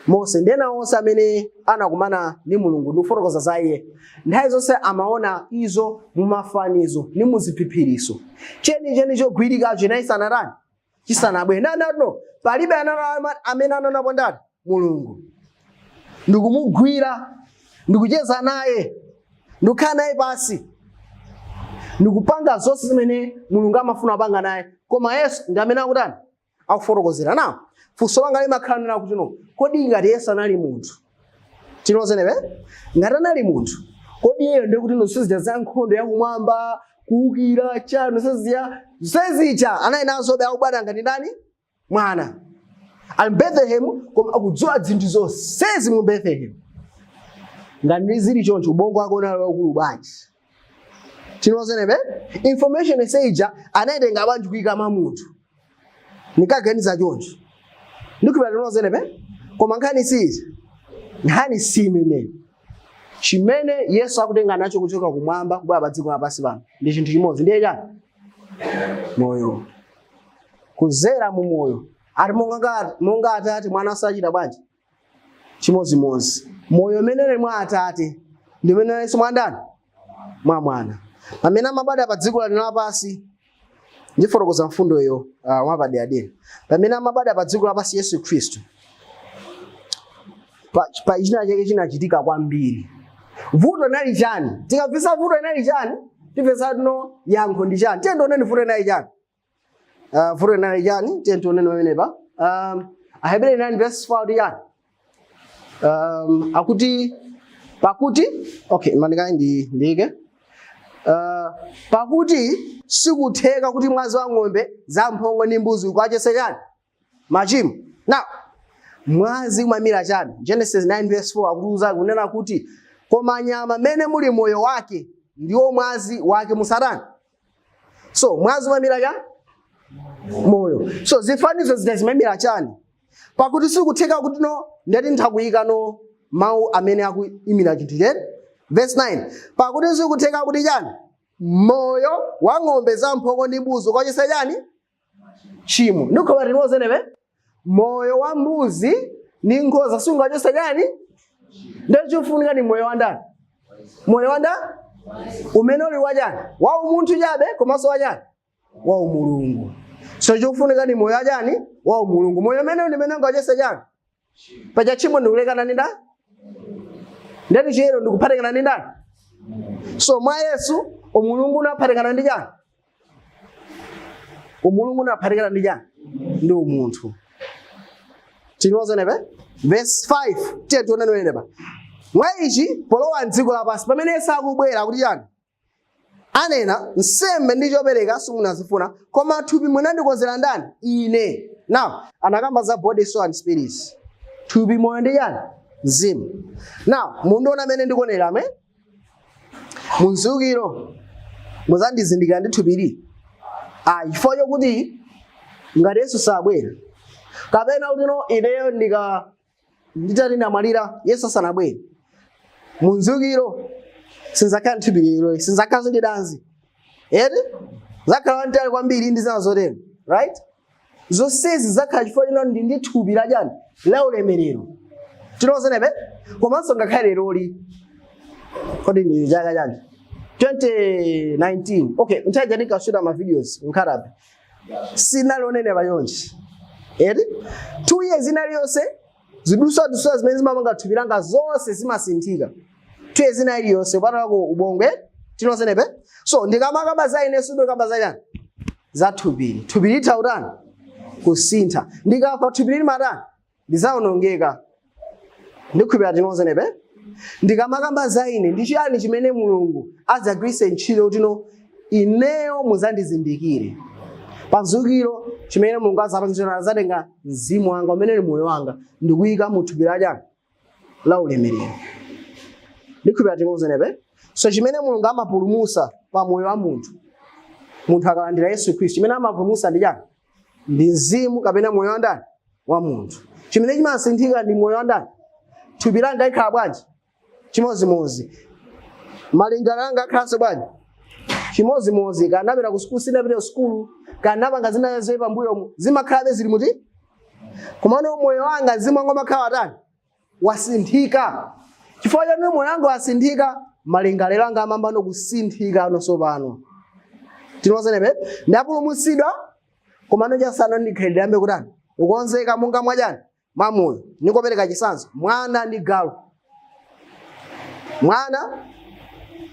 Mose ndena onse amene anakumana ndi Mulungu ndi kufotokoza za Iye, nthawi zonse amaona izo mumafanizo ndi muziphiphiritso. Cheni chogwirika chinayisanarani chisanabwe no palibe amene anaonapo ndani? Mulungu. Ndikumugwira, ndikucheza naye, ndikukhala naye pasi, ndikupanga zonse zimene Mulungu amafuna apanga naye. Koma Yesu ndi amene akutani? Akufotokozera. Nawo funso langa limakhala nena kuti no, kodi ngati Yesu anali munthu? Tinozenebe? Ngati anali munthu, kodi Iye ndi kuti nonsezi za nkhondo yakumwamba, kuwukira chanu nonsezia zonsezija anali nazobe akubadwa ngati ndani? Mwana. Ali Bethlehem koma akudziwa zinthu zonsezi mu Bethlehem. Ngati zili choncho ubongo wako unali waukulu bwanji? Tinozenebe? Information eseija anaitenga bwanji kuyika mwa munthu. Nikaganiza choncho. Ndikubira tinozenebe? Koma nkhani sizi. Nkhani simene. Chimene Yesu akutenga nacho kuchoka kumwamba kubwera pa dziko lapansi pano ndi chinthu chimodzi. Ndiye chani? Moyo. Kuzera mu moyo. Ari monga Atate mwana asachita bwanji? Chimodzimodzi. Moyo umene mwa Atate ndi umene Yesu mwa ndani? Mwa Mwana. Pamene amabadwa pa dziko lino lapansi ndifotokoza mfundo iyo wapaderadera. Pamene amabadwa pa dziko lapansi Yesu Khristu pa china chake chinachitika kwambiri. Vuto linali chani? Tikapesa vuto linali chani? Tipesa no yankho ndi chani? Tiye ndioneni vuto linali chani? Vuto linali chani? Tiye ndioneni pamenepa. Ahebreyu 9 verse 4 ndi chani? Akuti pakuti okay mandikayi ndike pakuti sikutheka kuti mwazi wa ng'ombe zamphongo ndi mbuzi kwachese chani machimo. Now mwazi umamira chani? Genesis 9 verse 4 akutiuza kunena kuti koma nyama mene muli moyo wake ndiwo mwazi wake musatani. So mwazi umamira chani? Moyo. So zifanizo zimamira chani? Pakuti sikutheka kuti no ndati nthakuyika no mawu amene akuimira chinthu chene. Verse 9 pakuti sikutheka kuti chani? Moyo wa ng'ombe zamphongo ndi mbuzi kwachese chani? Chimo. Ndikhoba tinozenebe moyo wa mbuzi ni nkhosa sungachose chani? Ndati chofunika ni moyo wa ndani? Moyo wa ndani? Umene uli wa chani? Wa umunthu chabe komanso wa chani? Wa umulungu. So chofunika ni moyo wa chani? Wa umulungu. Moyo umene ndimene ngachose chani? Pacha chimo ndikulekana ndi ndani? Ndati chero ndikuphatikana ndi ndani? So mwa Yesu umulungu unaphatikana ndi chani? Umulungu unaphatikana ndi chani? Ndi umunthu. Tinozonebe? Verse 5 tiye tionane wenepa. Mwa ichi polowa m'dziko lapansi pamene Yesu akubwera kuti chani? Anena nsembe ndi chopereka simunazifuna koma thupi munandikonzera ndani? Ine. Now anakamba za body soul and spirits. Thupi moyo ndi chani? Mzimu. Now mundiona amene ndikonera ame munzukiro muzandizindikira ndi thupili. Chifukwa chokuti ngati Yesu sabwera kapena kuti no ineyo nditati ndamwalira Yesu asanabwere munzukiro sinzakhala nthupiliro sinzakhala ndi danzi zakhala ntali kwambiri ndi zina zotero, right? Zonsezi zakhala chifukwa chino ndi thupi la chani? La ulemerero. Tinozenebe komanso ngakhale leroli kodi ndi chaka chani 2019 okay nthawi ndikashuta ma videos nkhalabe sinalonene bayonji 2 years inaliyonse zidusa zimene zimapanga thupi langa zonse zimasinthika 2 years inaliyonse patako ubongwe. Tinozenebe so ndikamakamba za ine sudo kamba za chani? Za thupili. Thupili lithautani? Kusintha. Ndikafa thupili limatani? Lizaonongeka. Ndikhulupirira tinozenebe ndikamakamba za ine ndi chiyani chimene mulungu adzagwiritse ntchito kuti no ineyo muzandizindikire. Pamzukiro chimene mulungu azatenga mzimu wanga umene ni moyo wanga ndikuyika mu thupi la chani? La ulemerero. Ndikhulupirira tinozenebe so chimene mulungu amapulumusa pa moyo wa munthu akalandira Yesu Khristu chimene amapulumusa ndi chani? Ndi mzimu kapena moyo wa ndani? Wa munthu. Chimene chimasinthika ndi moyo wa ndani? Thupi langa ikhala bwanji? Chimozimozi. Malingaliro anga akhalanso bwanji? Chimozimozi. Kanapita ku skulu sinapita ku skulu kanapanga zina zoyipa pambuyo zimakhalabe zili muti? Komano moyo wanga mzimu wanga umakhala watani? Wasinthika. Chifukwa chani moyo wanga wasinthika malingaliro anga amambano kusinthika anonso pano. Tinozenebe ndapulumutsidwa komano chasana ndikhalidwe yambe kutani? Ukonzeka monga mwachani? Mwamoyo. Nikopereka chisanzo mwana ndi galu. Mwana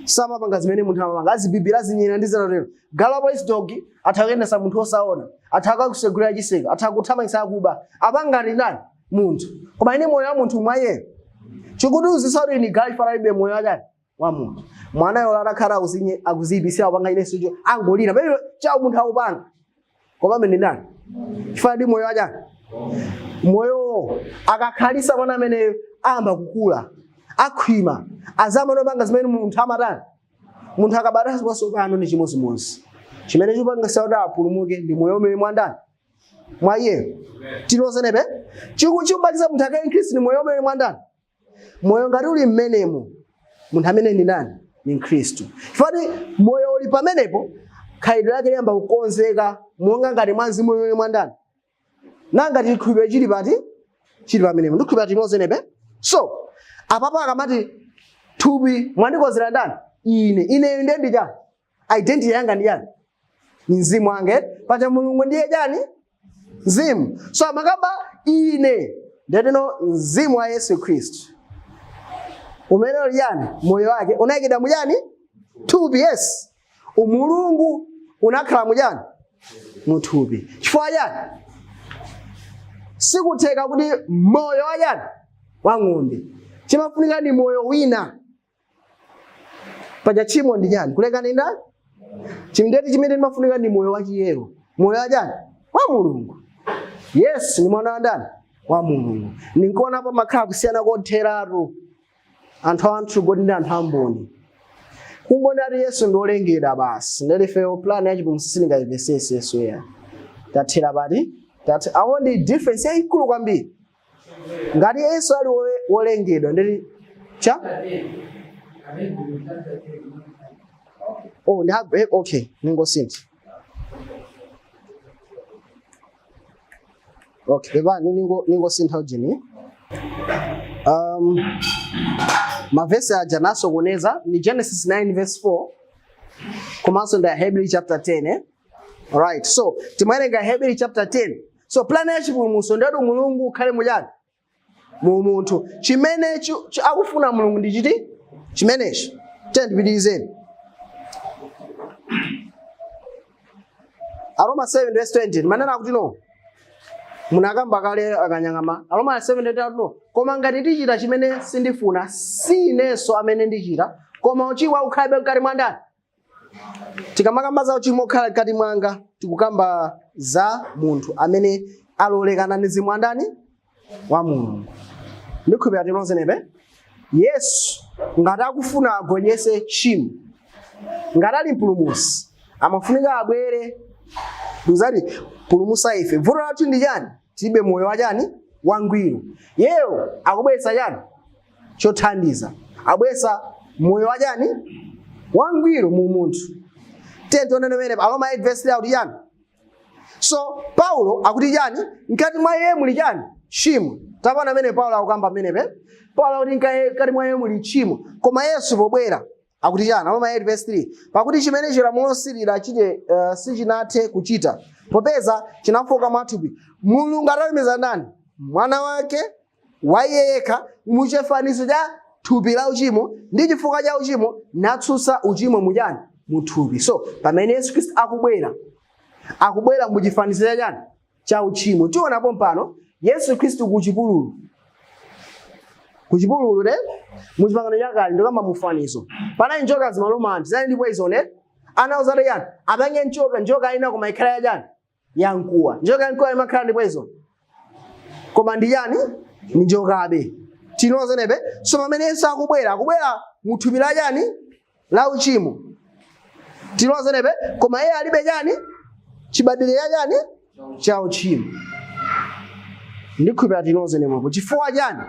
samapanga zimene munthu amapanga azibibira zinyina ndi zero. Galu apo is dog atakuyendesa munthu osaona ataka kusegura chiseko atakuthamangisa akuba apangani ndani? Munthu. Koma ine moyo wa munthu mwaye chikuti uzisauti ni galu faraibe moyo wachani? Wa munthu. Mwana yola atakhala akuzibisira apanga ine sujo angolira pamene cha munthu akupanga koma mene ndani? Chifukwa ndi moyo wachani? Moyo akakhalisa mwana amene amba kukula akhwima azama nopanga zimene munthu amatani? Munthu akabadwa wasopano ni chimozimozi chimene chipanga sauti apulumuke ndi moyo umene mwandani? Mwa iye. Tinozenebe chikumbatiza munthu akaye Khristu ni moyo umene mwandani? Moyo ngati uli mmenemo munthu amene ndi ndani? Ni Khristu. Chifukwa moyo uli pamenepo khalidwe lake liyamba kukonzeka monga ngati mwa mzimu umene mwandani? Nanga tikhulupirira chili pati? Chili pamenepo. Ndikhulupirira tinozenebe. So apapa akamati thupi mwandikonzera ndani? Ine ndiye ndi chani? Identity yanga ndi chani? Ni mzimu wanga. Pacha mulungu ndiye chani? Mzimu. So amakamba ine ndetino mzimu wa Yesu Kristu umene uli yani moyo wake unayikidwa mujani thupi. Yes, umulungu unakhala mujani muthupi. Chifukwa chani sikutheka kuti moyo wa jani wa ng'ombe chimafunika ni moyo wina. Paja chimo ndi jani kulekana ndani chimdeti chimene chimafunika ni moyo wa chiyero, moyo wa jani wa mulungu. Yes, ni mwana wa ndani wa mulungu. Ninkuona pa makhala kusiyana kotheratu anthu godi ndi anthu amboni. Kungona ali Yesu ndolengedwa basi ndelife plan ya chipumsisini ngayivesese Yesu ya tathera bati that awo ndi difference yaikulu kwambiri. Ngati Yesu ali wolengedwa ndeli cha okay ningosinthi okay baba ningosintha ujini mavesi aja naso kuneza ni Genesis 9 verse 4 komanso nda Hebrew chapter 10 alright, so timaerenga Hebrew chapter 10. So plan ya chipulumutso ndedo mulungu ukhale mujani mu munthu chimene akufuna mulungu ndi chiti chimenechi tendipitizeni. Aroma 7 verse 20 manena akuti no munakamba kale akanyang'ama. Aroma 7 verse 20 no koma ngati tichita chimene sindifuna si inenso amene ndichita koma uchimo ukhale mkati mwa ndani. Tikamakamba za uchimo ukhala mkati mwanga tikukamba za munthu amene alolekana ndi mzimu wa ndani wa mulungu. Ndikhupira tilonzenebe Yesu ngati akufuna agonyese tchimo ngati ali mpulumutsi amafunika abwere nduzati pulumutsa ife. Vuto lathu ndi chani? Tilibe moyo wa chani wangwiro. Yeyo akubweretsa chani chothandiza, abweretsa moyo wa chani wangwiro mu munthu. Tionene Aroma 8 verse 3 chani. So Paulo akuti chani mkati mwa iye muli chani tchimo. Tapana amene Paulo akukamba amenepe Paulo akuti mkati mwa iye muli tchimo koma Yesu pobwera akuti chani. Aroma 8 verse 3 pakuti chimene chilamulo silira chite sichinathe kuchita popeza chinafoka mwathupi mulungu atalemeza ndani mwana wake wa iye yekha muchifanizo cha thupi la uchimo ndi chifukwa cha uchimo natsutsa uchimo mujani muthupi. So pamene Yesu Kristu akubwera muchifanizo cha chani cha uchimo. Tionapo mpano Yesu Kristu kuchipululu le muchipangano chakale ndo kama mufanizo pana njoka zimalumani zali ndipo izone anauza yani apange njoka ina koma ikhala ya chani yankuwa. Njoka yankuwa imakhala ndipo izo koma ndi yani ni njokabe tinozenebe. So pamene Yesu akubwera muthupi la chani la uchimo tinozenebe koma iye alibe chani chibadire ya chani cha uchimo. Ndikhupira tinozenepo chifukwa chani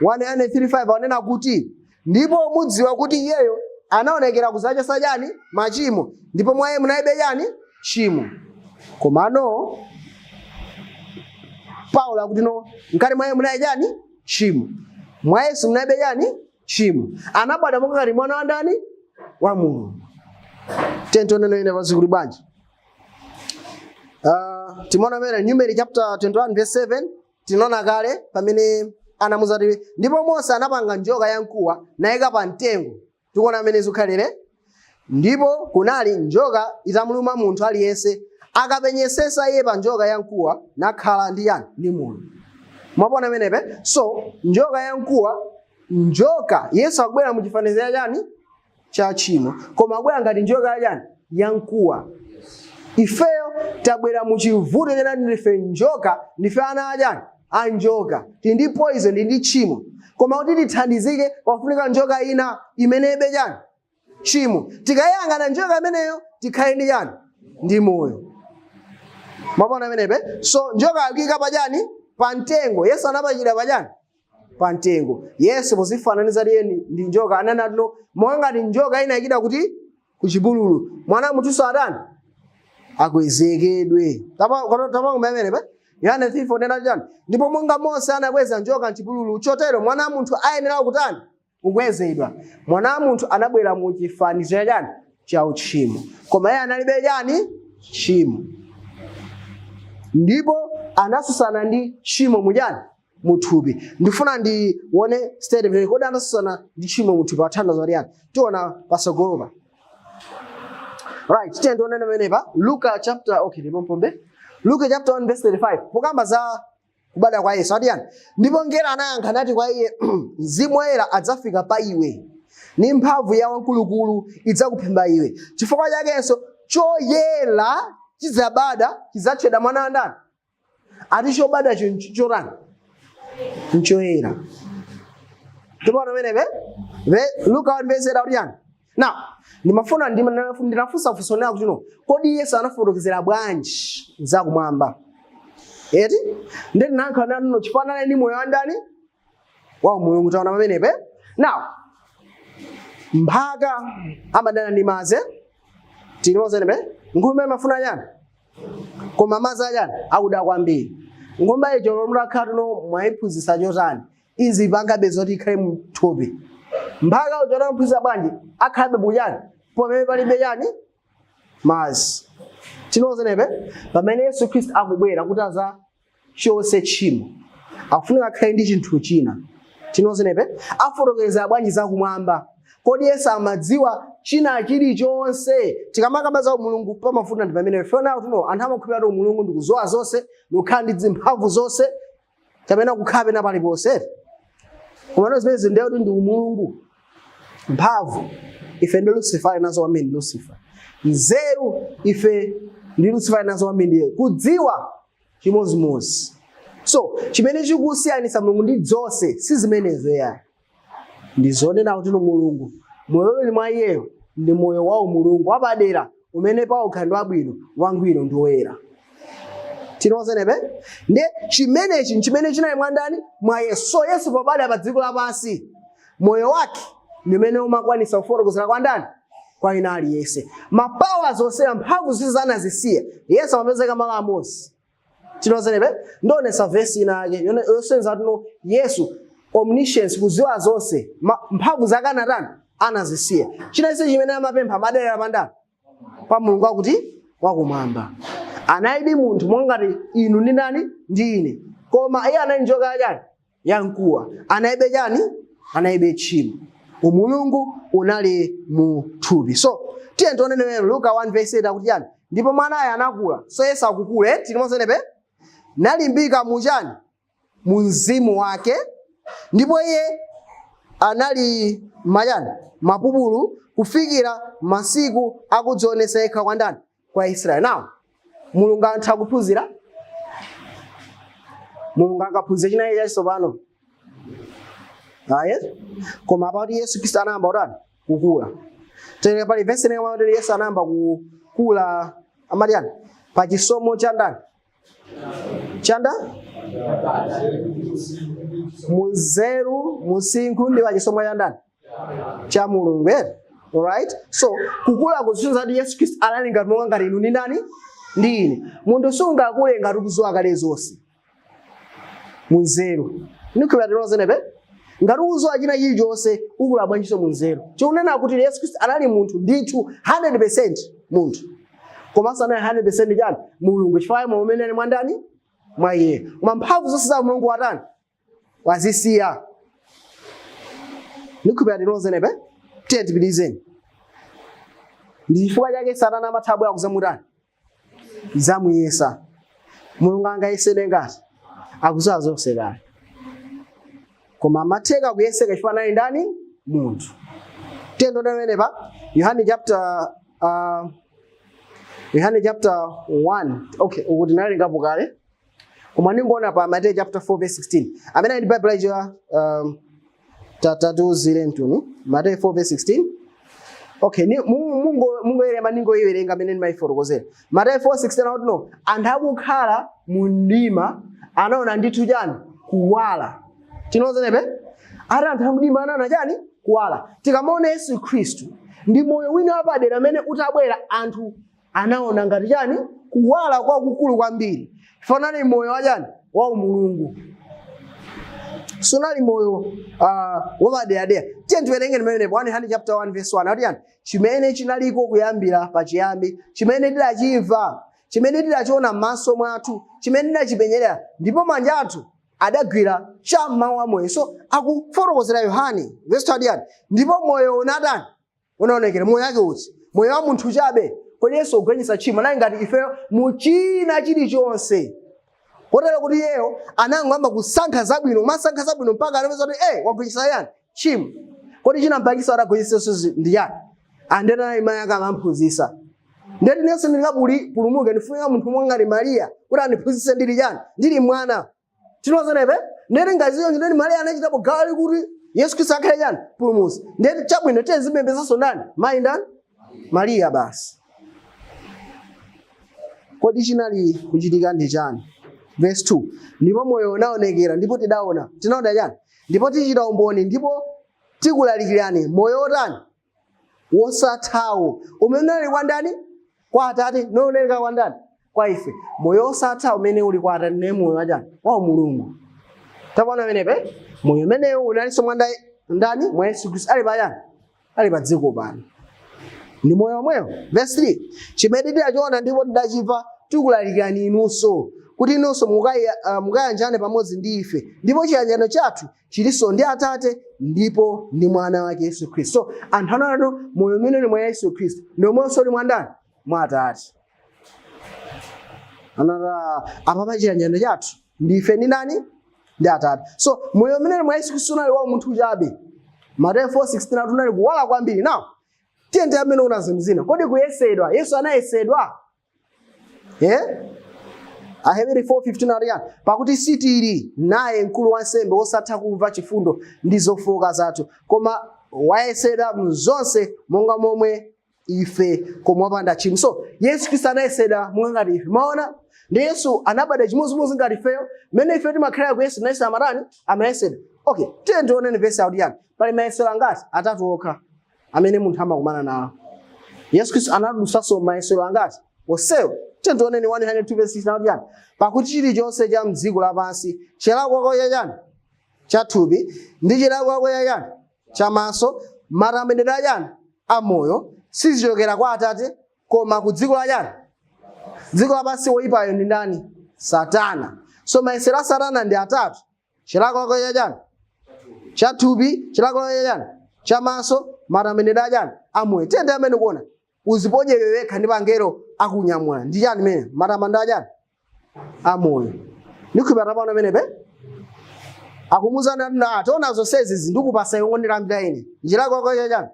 1:35 wanena kuti ndipo mudziwa kuti iyeyo anaonekera kudzachotsa chani machimo ndipo mwa iye munalibe chani tchimo. Komano Paulo akuti no mkati mwa iye munalibe chani tchimo mwa Yesu munalibe chani tchimo. Anabadwa ngati mwana wa ndani wa mulungu. Tionene pazikuli bwanji timona mera Numeri chapter 21 verse 7 tinona kale pamene anamuzati ndipo Mose anapanga njoka yankuwa nayika pa mtengo. Tikuona amene zikhalire ndipo kunali njoka itamuluma munthu aliyense akapenyesesa iye pa njoka yankuwa nakhala ndi yani ndi moyo. Mwapona amenepe. So njoka yankuwa njoka Yesu akubwera muchifanizo cha chani cha tchimo koma akubwera ngati njoka ya chani yankuwa. Ifeyo tabwera muchivuto chena ndife njoka ndife ana achani anjoka tindi poison ndi tchimo koma kuti tithandizike pafunika njoka ina imenebe chani tchimo. Tikayang'ana njoka imeneyo tikhale ndi chani ndi moyo. Mwapona amenepe. So njoka akika pa chani pa mtengo. Yesu anapachira pa chani pa mtengo. Yesu pozifananiza ndi njoka anena no monga ndi njoka ina ikida kuti kuchipululu mwana munthu adani akwezekedwe. Tapa kumene Yohane 3:4 chani ndipo monga Mose anakweza njoka m'chipululu chotero mwana munthu ayenera kutani kukwezedwa. Mwana munthu anabwera mu chifanizo cha chani cha uchimo koma iye analibe chani tchimo ndipo anasusana ndi tchimo mujani muthupi. Ndifuna ndione statement kodi anasiyana ndi chimo muthupi athandaza kuti yani. Tiona pasogolopa. Right, tiye ndione pamenepa Luka chapter Luka chapter 1 verse 35. Pokamba za kubada kwa Yesu adiyani. Ndipo ngera anayankha nati kwa iye Mzimu Woyera adzafika pa iwe. Ni mphamvu ya wamkulukulu idzakuphimba iwe. Chifukwa chakenso choyera chizabada chizatchedwa mwana wa ndani. Ati chobada chotani? Nchoyera. Tipona pamenepa Luka 1 verse 35. Now, ndinafunsa funso nayo kuti kodi Yesu anafotokozera bwanji za kumwamba? Eti ndeti nankha nanu chifanana ndi moyo wa ndani wa Mulungu taona pamenepa. Now, mphaka amadana ndi madzi tinozenepe ngumbe mafuna yani koma madzi ajani akuda kwambiri. Ngumba icho lomula khatuno mwayiphunzitsa chotani izi pangabe zoti ikhale mthupi. Mphaka ucho anaphunzitsa bwanji akhalabe bujani pomwe palibe yani madzi. Tinozenepe pamene Yesu Khristu akubwera kuti aza chose tchimo akufunika akhale ndi chinthu china. Tinozenepe afotokozera bwanji za kumwamba. Kodi Yesu amadziwa china chilichonse. Tikamakamba za Mulungu pamafuta ndi pamene fena kuti anthu amakhulupirira kuti Mulungu ndi kuzowa zonse nokhala ndi zimphamvu zonse kapena kukhala pena paliponse. Koma zimene ndiye kuti ndi Mulungu mphamvu ife ndi Lucifer nazo wamene ndi Lucifer. Nzeru ife ndi Lucifer nazo wamene ndiye kudziwa chimozimozi. So chimene chikusiyanitsa Mulungu ndi zonse si zimenezo yani. Ndizonena kuti Mulungu moyo uli mwa iyeyo ndi moyo wa Mulungu wapadera umene pa ukhandi wabwino wangwiro ndi woyera. Tinozenepe ndi chimene chinali mwa ndani mwa Yesu. So Yesu pobadwa pa dziko lapansi moyo wake ndimene umakwanisa kufotokozera kwa ndani kwa ina aliyense. Mapawa zonse mphamvu zizana zisiye Yesu amapezeka malo amosi. Tinozenepe ndionesa verse inake yosenza tuno Yesu omniscience kuziwa zonse mphamvu zakana tani anazisiya. Chinanso chimene amapempha madera pandani pa Mulungu akuti wakumwamba. Anayidi munthu mongati inu ndi nani ndi ine. Koma iye anali njoka chani yamkuwa. Anayibe chani? Anayibe tchimo. Umulungu unali mu thupi. So tiye tionene Luka 1 verse 8 akuti chani? Ndipo mwanayo anakula. So Yesu akukula timozenepe nalimbika mu chani? Mu mzimu wake. Ndipo iye anali mapupulu kufikira masiku akudzionetsa yekha kwa ndani kwa Israeli. Now Mulungu antha kuphunzira. Mulungu akaphunzira china iye tsopano. Yes. Koma pati Yesu Khristu anayamba utani kukula. Tene pali verse ne wa Yesu anayamba kukula amaliani pa chisomo cha ndani. Chanda Muzeru musinkhu ndi wachisomo cha ndani cha Mulungu. Alright, so kukula kuzunza ndi Yesu Khristu analinga monga ngati inu ndi ndani ndi ine. Munthu sungakule ngati kuzowa kale zonse munzeru nikubera tinozenepe ngati uzowa china chilichonse ukula bwanjiso munzeru. Chikunena kuti Yesu Khristu anali munthu ndithu 100% munthu komanso anali 100% chani Mulungu chifukwa umene ali mwandani mwa iye. Koma mphamvu zonse za Mulungu watani wazisiya. Nikubera tinozenepe tiye tipitizeni. Ndi chifukwa chake Satana amathabu akuzamutani zamuyesa. Mulungu angayesere ngati akuzowa zonse kale. Koma amatheka kuyeseka chifukwa anali ndani munthu. Tiye ndionenepa Yohane chapter 1. Okay, ukuti nalingapo kale. Koma ningoona pa Matthew chapter 4 verse 16. Amene ndi Bible ija tatuzire ntuni Matthew 4 verse 16. Okay, mungo yerema ningo iwerenga amene ndimayifotokozera. Matthew 4:16 akuti no anthu akukhala mu mdima anaona ndithu chani kuwala. Tinozenepe ari anthu amdima anaona chani kuwala. Tikamaona Yesu Khristu ndi moyo wina wapadera amene utabwera anthu anaona ngati chani kuwala kwakukulu kwambiri. Fanani moyo wa chani wa Mulungu. Sunali moyo wapadera. Tiye tiwerenge mmene Yohane chapter 1 verse 1 akuti yani chimene chinaliko kuyambira pachiyambi, chimene tidachimva, chimene tidachiona m'maso mwathu, chimene tidachipenyera ndipo manja athu adagwira cham'mawu amoyo. So akufotokozera Yohane verse 20 ndipo moyo unadani unaonekera moyo wake uti moyo wa munthu chabe kodi Yesu ogwenyesa tchimo naye ngati ifeyo muchina chilichonse kotero kuti iyeyo anang'amba kusankha zabwino masankha zabwino mpaka anapeza kuti wagwenyesa yani tchimo kodi chinampangisa atagwenyesa ndi yani andena ima yake amamphunzitsa ndeti nenso ndingapulumuke ndifunira munthu mwangati Mariya kuti andiphunzitse ndili yani ndili mwana tinozenepe ndeti ngaziyo ndeti Mariya anachitapo gawo kuti Yesu Khristu akhale yani pulumusi ndeti chabwino tezipembedzaso ndani mayi ndani Mariya basi. Kodi chinali kuchitika ndi chani? Verse 2 ndipo moyo unaonekera ndipo tidaona tinaona chani ndipo tichita umboni ndipo tikulalikirani moyo otani wosathawo umene unali kwa ndani kwa Atate nooneka kwa ndani kwa ife moyo osatha umene uli kwa Atate ne moyo wachani wa Mulungu. Taona menepe moyo umene unalinso mwa ndani mwa Yesu Khristu ali pa chani ali pa dziko pano ni moyo omwewo. Verse 3 chimene tidachiona ndipo tidachimva tikulalikirani inunso kuti inunso mukayanjane pamodzi ndi ife ndipo chiyanjano chathu chilinso ndi Atate ndipo ndi mwana wake Yesu Khristu. So anthu anaona moyo umene uli mwa Yesu Khristu ndimonso uli mwa ndani mwa Atate. Anara apa pa chiyanjano chathu ndi ife ndi nani ndi Atate. So moyo umene uli mwa Yesu Khristu unali wa munthu chabe. Mateyu 4:16 tunali kuwala kwambiri. Now tiyende amene una zinthu zina kodi kuyesedwa Yesu anayesedwa Aheberi 4:15 ariyani pakuti sitili naye mkulu wa nsembe osatha kumva chifundo ndi zofowoka zathu koma wayesera mzonse monga momwe ife koma wapanda chimo. So Yesu Khristu anayesera monga ngati ife maona ndi Yesu anabada chimodzimodzi ngati ifeyo mmene ife timakhala ku Yesu naye amarani amayesera. Okay tiyende oneni verse ariyani pali mayesero angati atatu okha amene munthu amakumana nawo. Yesu Khristu anadusaso mayesero angati osewo tiyende oneni 102 verse 6 ariyani pakuti chilichonse cha mdziko lapansi chilakwa chachani chathupi ndi chilakwa chachani chamaso matamendedwe achani amoyo sizichokera kwa Atate koma ku dziko lachani dziko lapansi woyipayo ndi ndani Satana. So mayesero a Satana ndi atatu chilakwa chachani chathupi chilakwa chachani chamaso matamendedwe achani amoyo. Tiyende amene kuona uziponye wewekha ndi pangelo akunyamula ndi chani mene matamandedwe achani amoyo nikhupata pano menepe akumuzana na tona zonsezi ndikupasa ngondilambira ine njilakwa chachani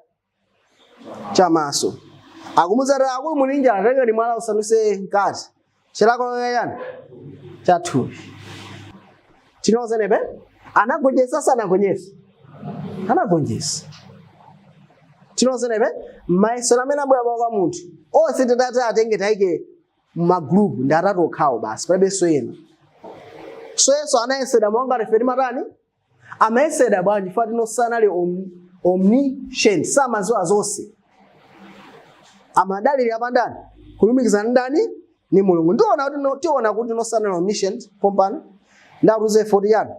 chamaso akumuzana akuli muninja atenge ni mwala usanuse nkati chilakwa chachani chathupi tinozenepe anagonjesa sana anagonjesa tinozenepe mayesero amene abwera kwa munthu onse titati atenge taike magroup ndatatu okhawo basi palibenso ena. So Yesu anayesera monga referi matani amayesera bwanji fati no sanali omniscient samaziwa zonse amadaliri apandani kulumikizana ndani ni Mulungu. Tiona kuti no sanali omniscient pompano ndaruze 40 yani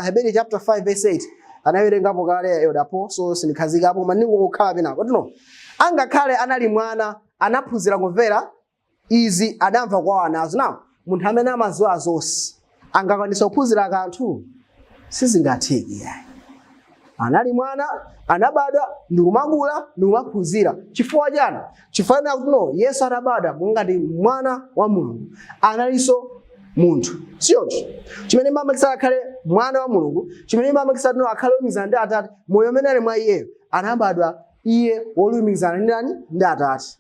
Hebrew chapter 5 verse 8 anawerengapo kale yodapo so sinikhazikapo maningo kukhala pena kuti no angakhale anali mwana anaphunzira kumvera izi adamva kwa anazo. Now munthu amene amaziwa zonse angakwanisa kuphunzira kanthu sizingatheki yayi. Anali mwana anabadwa ndikumakula ndikumaphunzira chifukwa chani chifana kuti no Yesu anabadwa ngati mwana wa Mulungu analinso munthu siyoncho chimene mama kisala khale mwana wa Mulungu chimene mama kisala no akhale omizana ndi Atate moyo umene ali mwa iye anabadwa iye wolumizana ndi nani ndi Atate.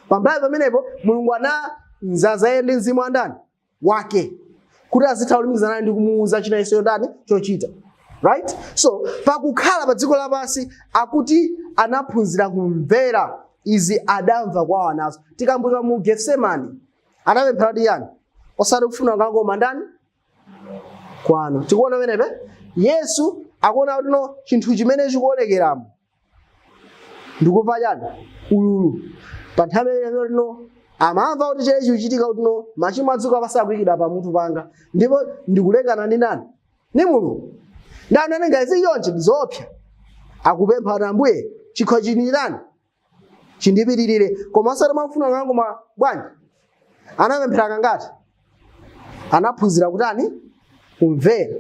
Pambali pamenepo Mulungu ananzaza ndi mzimu wa ndani wake kuti azitha kulumikizana ndi kumuuza china iso ndani chochita. Right? So pakukhala pa dziko lapansi akuti anaphunzira kumvera izi adamva kwa anazo. Tikambuka mu Getsemani anapemphera ndi yani osati kufuna ngangoma ndani kwano. Tikuona menepe Yesu akuona kuti no chinthu chimene chikuonekeramo ndikupa chani ululu pa nthawi no amamva kuti chile chikuchitika kuti no machimo adziko apasakuyikidwa pa mutu panga ndipo ndikulekana ndi nani ni Mulungu. Ndani anenga izi yonche ndizopya akupempha na Ambuye chikho chinirani chindipitirire koma osati mafuna ngangoma bwanji anapemphera kangati anaphunzira kutani kumvera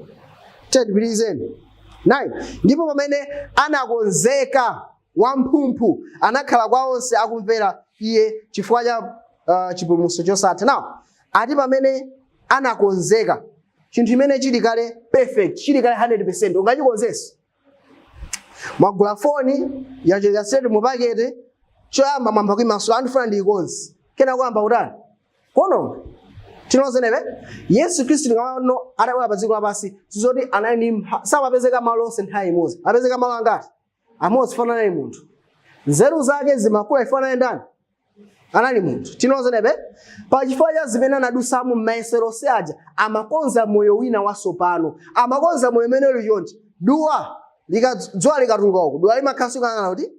Tedbilizeni 9 ndipo pamene anakonzeka wamphumphu anakhala kwa onse akumvera iye chifukwa cha chipulumutso chosatha. Now ati pamene anakonzeka chinthu chimene chili kale perfect, chili kale 100%, ungachikonzese. Mwagula foni yacheka straight mupakete, choyamba mwamba kuimaso andifuna ndiyikonze, kena kwamba utani kono tinozene Yesu Kristu ngawano atabwera pa dziko lapansi zizoti anali samapezeka malo onse nthawi imodzi, apezeka malo angati amodzi fanana ndi munthu, nzeru zake zimakula ifanana ndani anali munthu. Tinozene pa chifukwa cha zimene anadusamu m'mayesero onse aja amakonza moyo wina wasopano, amakonza moyo umene uli chonchi dzuwa likatuluka uko dzuwa limakhasukana kuti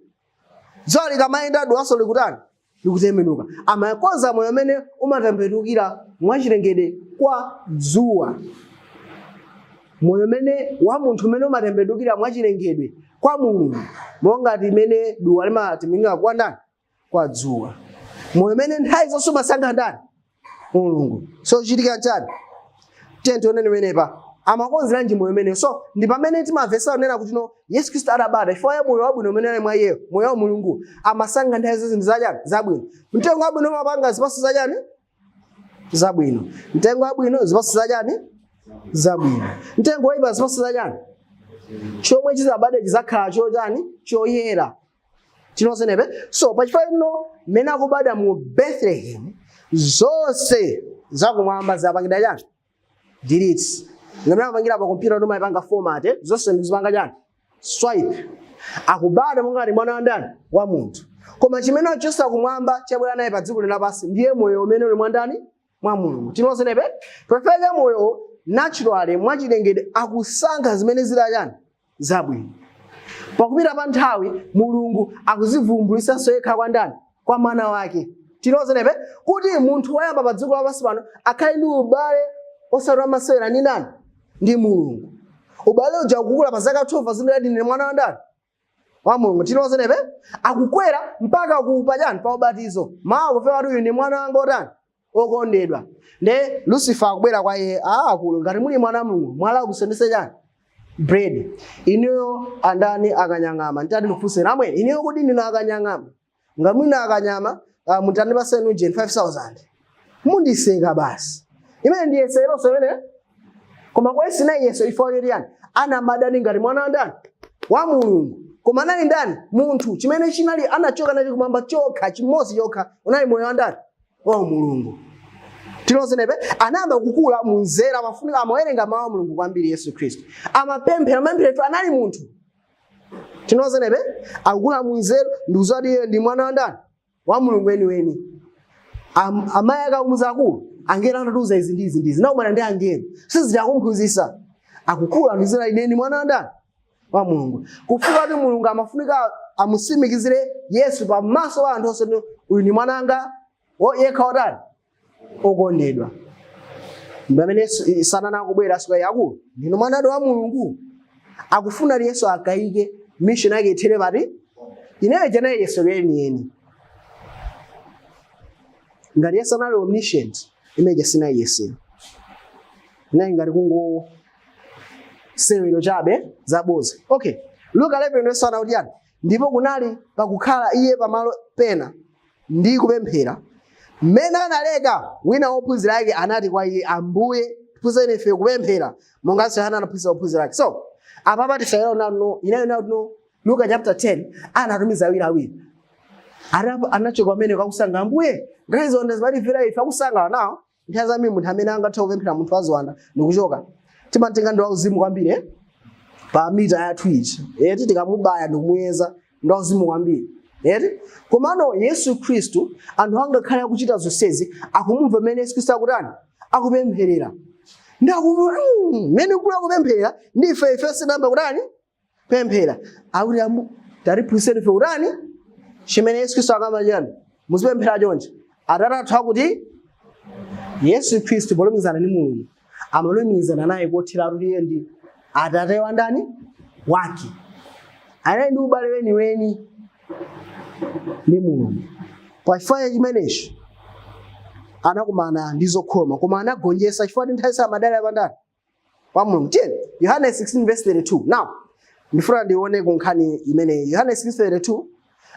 dzuwa likamayenda dzuwaso likutani likutembenuka, amakonza moyo umene umatembenukira mwachilengedwe kwa dzuwa, moyo umene wa munthu umene umatembenukira mwachilengedwe kwa Mulungu monga timene dzuwa limatembenuka kwa ndani kwa dzuwa, moyo umene nthawi zonse umasankha ndani Mulungu. So chitika chani tione menepa amakonzera nji moyo umene. So ndi pamene timavesa kunena kuti no Yesu Kristu adabada ifaya moyo wabwino umene ali mwa iye, moyo wa Mulungu amasankha nthawi zonse ndi zachani zabwino. Mtengo wabwino mapanga zipatso zachani zabwino, mtengo wabwino zipatso zachani zabwino, mtengo waipa zipatso zachani chomwe chizabade chizakhala chochani choyera. Tinozenepe so pachifukwa ino mmene akubada mu Bethlehem zonse zakumwamba zapangidwa chani delete. Ngamira pangira pa computer ndo maipanga format zonse ndizipanga chani swipe. Akubada monga mwana wa ndani wa munthu, koma chimene chosa kumwamba chabwera naye pa dziko lapansi ndiye moyo umene uli mwa ndani mwa Mulungu. Tinozenepe perfect moyo naturally mwachilengedwe akusankha zimene zili chani zabwino. Pakupita pa nthawi Mulungu akuzivumbulitsanso yekha kwa ndani kwa mwana wake. Tinozenepe kuti munthu woyamba pa dziko lapansi pano akhale ndi ubale osati wamasewera ndi ndani ndi Mulungu. Ubale uja ukukula pa zaka 12 zindiyadi ndi mwana wa ndani wa Mulungu. Tinozenepe akukwera mpaka kupa chani pa ubatizo, mawa kufika kuti uyu ndi mwana wanga otani okondedwa. Nde Lucifer akubwera kwa iye akulu ngati muli mwana wa Mulungu mwala kusendese chani bread. Iniyo andani akanyang'ama ntati lufunse namwe iniyo kuti ndino akanyang'ama ngamwina akanyama mutani pasenu jen 5000 mundiseka basi imene ndiyesero semene koma kwesi na yeso ifauliri yani ana madani ngati mwana wa ndani wa Mulungu, koma nali ndani munthu chimene chinali anachoka nacho kumwamba chokha chimodzi chokha unali moyo wa ndani wa Mulungu. Tinozenepe anamba kukula munzera mafunika amawerenga mawu a Mulungu kwambiri Yesu Kristu amapemphera mapemphero anali munthu. Tinozenepe akukula munzera ndikuzati ndi mwana wa ndani wa Mulungu weni amayi akaumuza akulu angelo anatuza izi ndizi nawo mwana ndi angelo siziti akumphunzitsa akukula ndizira ineni mwana wa ndani wa Mulungu kufuka kuti Mulungu amafunika amusimikizire Yesu pamaso pa anthu onse uyu ni mwananga yekha otani okondedwa. Mbamene sanana akubwera siku yakulu ndino mwana wa Mulungu akufuna Yesu akayike mission yake ithere pati ineyo jana Yesu yeni ngati Yesu anali omniscient imeja sina Yesu naye ngati kungo sewero chabe zaboza. Okay, Luka 11 Yesu anaudiyani ndipo kunali pakukhala iye pamalo pena ndi kupemphera mmene analeka wina wophunzira ake anati kwa iye Ambuye tiphunzitseni ife kupemphera monga Yohana anaphunzitsa ophunzira ake. So apapa tisayero nano inayo no Luka chapter 10 anatumiza awiri anachoka amene kakusanga Ambuye ngati zonde zimatifira ife akusanga nawo nthaza mimi munthu amene angathe kupemphera munthu waziwanda ndikuchoka timatenga ndo uzimu kwambiri pa mita ya Twitch tikamubaya ndikumuyeza ndo uzimu kwambiri komano Yesu Kristu anthu angakhala akuchita zonsezi akumumva mmene Yesu Kristu akutani akupempherera ndakuti mmene kula kupemphera ndi ife sinamba kutani pemphera akuti tariphunzitseni ife kutani chimene Yesu Kristu akamachani muzipemphera chonje atatha kuti Yesu Kristu polumizana ndi Mulungu amalumizana naye kothera kuti iye ndi atate wa ndani wake anaye ndi ubale weni ndi Mulungu. Pachifukwa chimenecho anakumana ndi zokhoma koma anagonjetsa chifukwa nthawi sa madala yapandani wa Mulungu. Tieni Yohane 16:32. Now ndifuna ndione kunkhani imene Yohane 16:32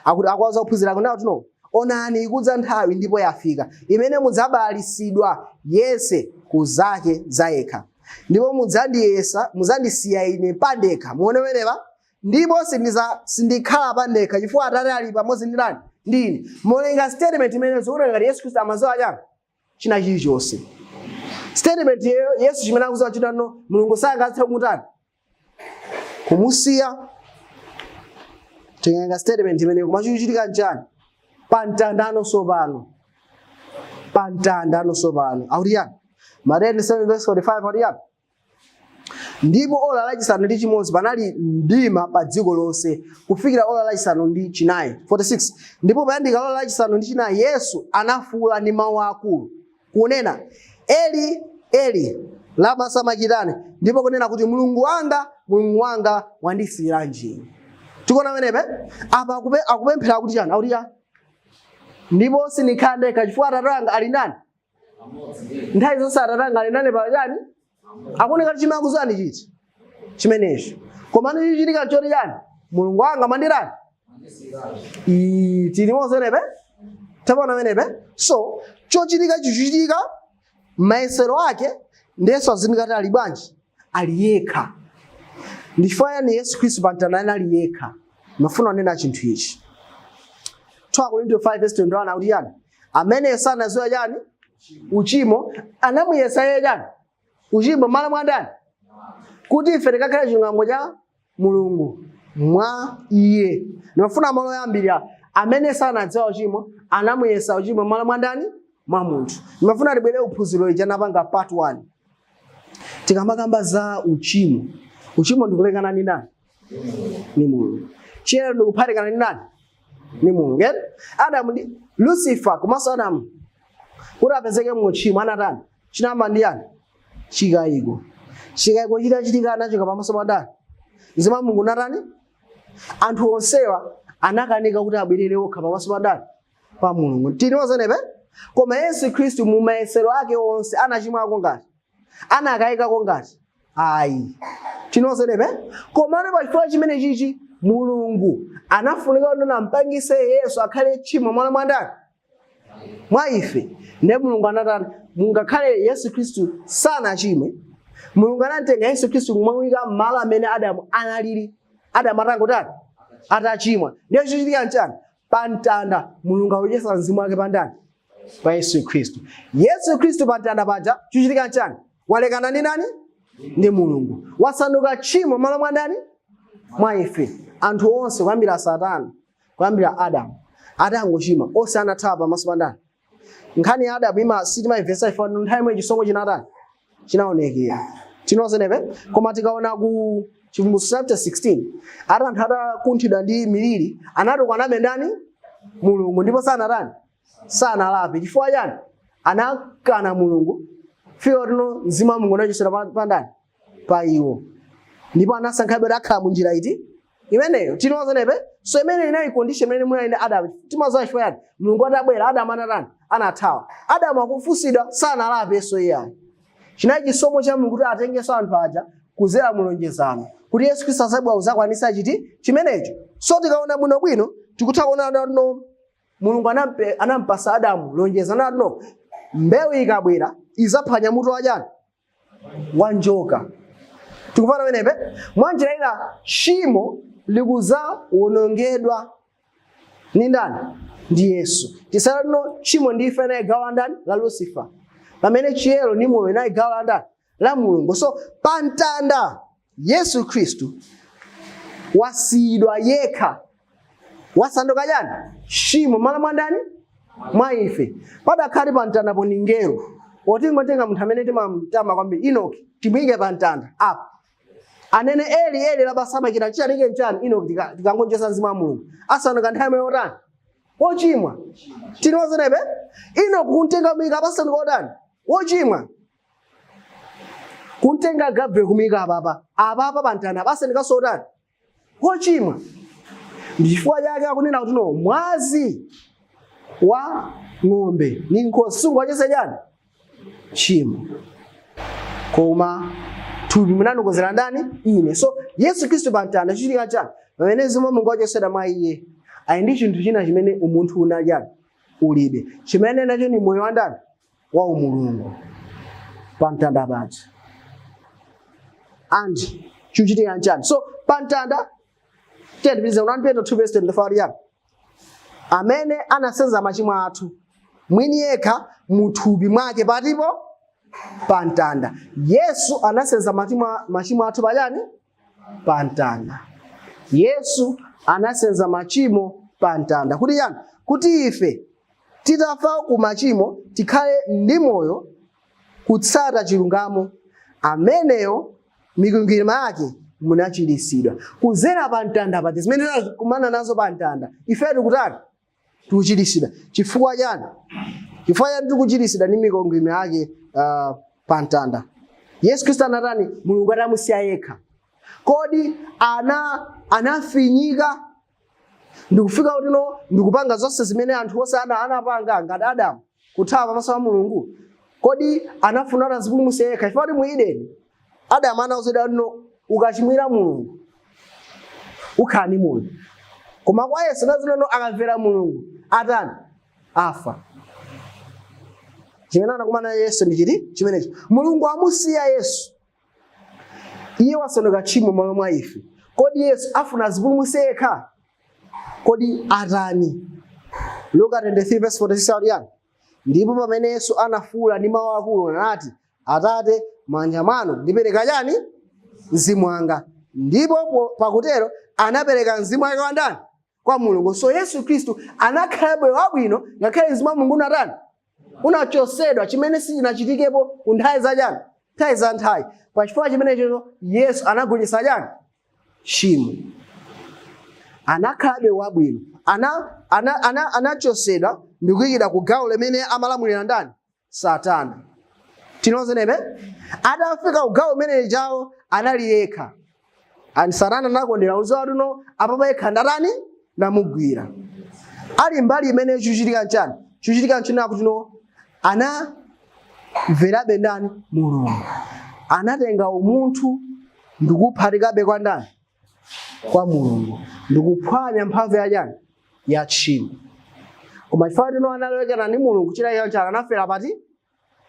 akuti akwaza kuphunzira kunena kuti no, onani ikudza nthawi ndipo yafika imene mudzabalisidwa yese kuzake zayekha, ndipo mudzandisiya ine pandekha. Muone meneva, ndipo sindikhala pandekha chifukwa Atate ali pamodzi ndi nani? Ndine. Molenga statement imene zikuoneka ngati Yesu Khristu amazowa chani china chilichonse. Statement Yesu chimene akuzowa chita no, Mulungu sangathe kumutani kumusiya. Tenga statement imene kumachitika njani pantandano sopano. Pantandano sopano akuti yani Mateyu 7:45 akuti yani ndipo ola lachisanu ndi chimodzi panali mdima pa dziko lonse kufikira ola lachisanu ndi chinayi. 46 ndipo payandika ola lachisanu ndi chinayi Yesu anafuwula ndi mawu akulu kunena, Eli Eli lama sabakitani, ndipo kunena kuti Mulungu wanga wandisiyiranji. Tikuona menepe apa akupemphera kuti chani akuti ya ndipo sindikhandeka chifukwa Atate anga ali nani? Nthawi zonse Atate anga ali nani pa chani? Akuoneka kuti chimakuzani chiti chimenecho. Koma ndi chichitika choti chani Mulungu wanga mandirani tilimoze nepe tapaona menepe. So chochitika chichitika maesero ake ndeso azindikati ali bwanji ali yekha. Ndifaya ni Yesu Khristu pantandana ali yekha. Mafuna nena chinthu ichi 2 Korinto 5:21 akuti yani amene sanazoya chani uchimo anamuyesa yeye chani uchimo mala mwandani kuti ife tikakhala ching'ango cha Mulungu mwa iye. Ndimafuna malo yambirira amene sanazoya uchimo anamuyesa uchimo mala mwandani mwa munthu. Ndimafuna tibwere uphunziro ija napanga part 1 tikamakamba za uchimo. Uchimo ndikulekana ni nani? Ni Mulungu. Chero ndikuphatikana ni nani? Ni Mulungu. Adamu ndi Lucifer komanso Adamu kuti apezeke muchimo anatani chinamba ndi yani chikayiko. Chikayiko chitachitika anachoka pamaso pa Adamu mzimu Mulungu natani anthu onsewa anakanika kuti abwerere okha pamaso pa Adamu pa Mulungu. Tinozenepe koma Yesu Khristu mu mayesero ake onse anachimwako ngati anakayikako ngati ayi. Tinozenepe koma ne pachifukwa chimene chichi Mulungu anafunika kuti nampangise Yesu akhale chimo mwana mwandani mwa ife. Ne Mulungu anatani mungakhale Yesu Khristu sana chimwe Mulungu anatenga Yesu Khristu kumwika mmalo amene Adamu analili. Adamu atangotani atachimwa. Ndiyo chichitika nchani pantanda Mulungu auchesa mzimu wake pandani pa Yesu Khristu. Yesu Khristu pantanda paja chichitika nchani walekana ni nani? Ndi Mulungu. Wasanduka chimo malo mwandani mwa ife. Anthu onse kwambira Satani kwambira Adamu atangochimwa onse anathawa pamaso pa ndani. Nkhani ya Adamu ima sitima ivesa ifano nthawi imwe chisomo chinatani chinaonekera. Tinozenepe koma tikaona ku Chivumbulutso chapter 16 anthu atakunthidwa ndi miliri anatoka nabe ndani Mulungu ndipo sanatani sanalape. Chifukwa chani anakana Mulungu fika tino mzimu wa Mulungu unachosera pa ndani pa iwo ndipo anasankhabe akhala mu njira iti imeneyo. Tinozenepe so imene inayi condition imene muna ine Adamu timazoa chifukwa chani Mulungu atabwera Adamu anatani anathawa. Adamu akufusidwa sanalape so iyayi. Chinayi chisomo cha Mulungu kuti atengeso anthu aja kuzera mulonjezano kuti Yesu Khristu azabwa uzakwanisa chiti chimenecho. So tikaona bwino bwino tikutaona no Mulungu anampasa Adamu lonjezano no mbewu ikabwera izaphwanya mutu wajani wanjoka. Tikufana menepe mwanjira ila shimo likuza wonongedwa ni ndani ndi Yesu. Tisala no shimo ndife na igawa ndani la Lucifer pamene chiyero ni moyo na igawa ndani la Mulungu. So pantanda Yesu Khristu wasidwa yekha wasanduka jani shimo mala mwandani mwa ife. Pada khali pantanda poningero oti ngotenga munthu amene timamtama kwambiri Enoki timuyike pantanda apa anene Eli labasama kina chiyanike nchani Enoki tikangonjesa mzimu wa Mulungu asanduka nthawi yotani wochimwa. Tinozenepe Enoki kuntenga muyika apasanduka otani wochimwa. Kuntenga Gabriel kumika ababa pantanda apasanduka sotani wochimwa. Ndifua yake akunena kuti no mwazi wa ng'ombe ni nkosi sungwachese jani chimo. Koma thupi munandikonzera ndani ine. So Yesu Kristu pa mtanda chichitika chani pamene Mzimu wa Mulungu wachosera mwa iye ali ndi chinthu china chimene umunthu unachani ulibe, chimene nacho ni moyo wa ndani wa umulungu pa mtanda paja. And chichitika chani so pa mtanda 1 Petro 2:24 yake amene anasenza machimo athu mwini yekha muthupi mwake patipo pa mtanda. Yesu anasenza machimo athu pachani pa mtanda. Yesu anasenza machimo pa mtanda kuti yani kuti ife titafa ku machimo tikhale ndi moyo kutsata chilungamo ameneyo mikwingwirima yake munachiritsidwa kuzera pa mtanda pati zimene kumana nazo pa mtanda ife tikutani tikuchiritsidwa chifukwa chani tikuchiritsidwa ndi mikwingwirima yake pa mtanda. Yesu Kristu anatani Mulungu atamusiya yekha kodi anafinyika ndikufika kuti ndikupanga zonse zimene anthu onse anapanga ngati Adamu kuthawa pamaso pa Mulungu kodi anafuna kuti azipulumutse yekha chifukwa kuti mu Edeni Adamu anawuzidwa kuti ukachimwira Mulungu ukhala ndi moyo, koma kwa Yesu nazino akamvera Mulungu atani afa. Chimene anakumana Yesu ndi chiti chimenechi Mulungu amusiya Yesu iye wasanduka tchimo malo mwa ife. Kodi Yesu afuna azipulumutse yekha kodi atani? Luka 23:46 yani ndipo pamene Yesu anafuwula ndi mawu akulu anati Atate m'manja mwanu ndipereka chani mzimu wanga, ndipo pakutero anapereka mzimu wake kwa ndani kwa Mulungu. So Yesu Kristu anakhalabe wabwino ngakhale mzimu wa Mulungu unatani unachosedwa chimene sichinachitikepo ku nthawi za chani nthawi za nthawi. Pa chifukwa chimenecho Yesu anagonjetsa chani tchimo, anakhalabe wabwino, anachosedwa ndi kuyikidwa ku gawo limene amalamulira ndani Satana. Tinozenebe atafika ku gawo limene lijawo anali yekha and Satana anakondera uziwa tuno apapa yekha ndatani ndamugwira ali mbali imene chuchitika chani chuchitika nchina kuti anamverabe ndani Mulungu, anatenga umunthu ndikuphatikabe kwa ndani kwa Mulungu ndikuphwanya mphamvu ya chani ya tchimo. Koma chifukwa tino analekana ndi Mulungu chila chana anafera pati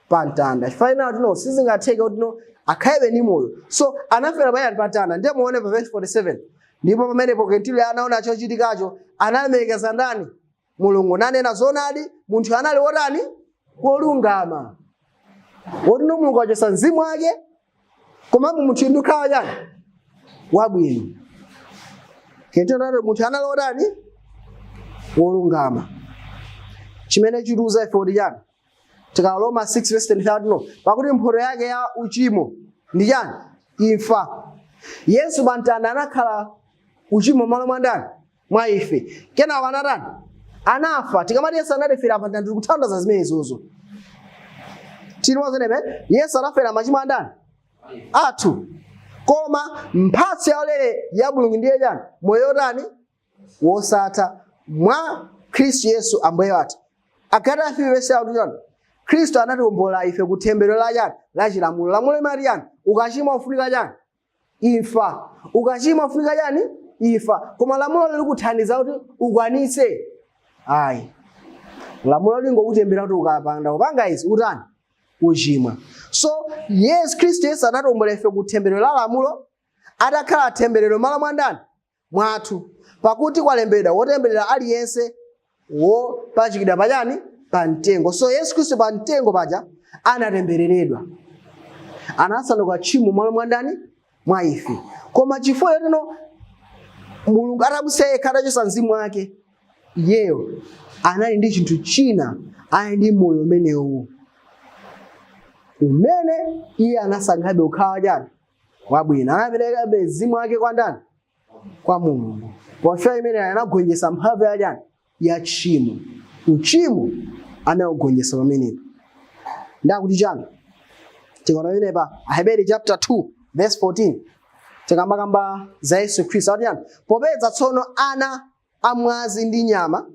pa mtanda. Chifukwa tino sizingatheke kuti akhalabe ndi moyo, so anafera payani pa mtanda. Ndiye muone pa verse 47 ndipo pamenepo Kentile anaona chochitikacho analemekeza ndani Mulungu nanena zonadi munthu anali wotani wolungama woti Mulungu achosa mzimu wake koma munthu ndukhala chani wabwino. Kentile anali munthu anali wotani wolungama. Chimene chituza ife kuti chani tikaloma 6:30 pakuti mphotho yake ya uchimo ndi chani imfa. Yesu pa mtanda anakhala uchimo malo mwa ndani mwa ife, kenako anatani anafa. Tikamati Yesu analefera pa mtanda tikuthandiza zimene zozo tinozenebe Yesu anafera machimo a ndani athu, koma mphatso yaulere ya Mulungu ndiye chani moyo wotani wosatha mwa Khristu Yesu ambuye wathu. Agalatiya 5:7 Khristu anatiwombola ife ku temberero la chani la chilamulo. Lamulo limati chani ukachimwa ufunika chani imfa, ukachimwa ufunika chani imfa. Koma lamulo lili kuthandiza kuti ukwanitse ayi, lamulo lingokutembera kuti ukapanda kupanga izi utani uchimwa. So Yesu Kristu Yesu anatiwombola ife ku temberero la lamulo atakhala temberero malo mwa ndani mwathu, pakuti kwalembedwa wotemberera aliyense wopachikidwa pachani pa mtengo. So Yesu Kristu pa mtengo paja anatembereredwa, anasanduka tchimo malo mwa ndani mwa ife. Koma chifukwa tino Mulungu atamusiya yekha atachosa mzimu wake, iyeyo anali ndi chinthu china, ali ndi moyo umenewu umene iye anasankhabe ukhala chani wabwino. Anaperekabe mzimu wake kwa ndani kwa Mulungu. Pofika imene anagonjetsa mphamvu ya chani ya tchimo. Uchimo anagonjetsa pamenepo. Ndakuti chani tikaona ine pa Aheberi chapter 2:14 tikamaka za Yesu Kristu ati chani popeza tsono ana amwazi ndi nyama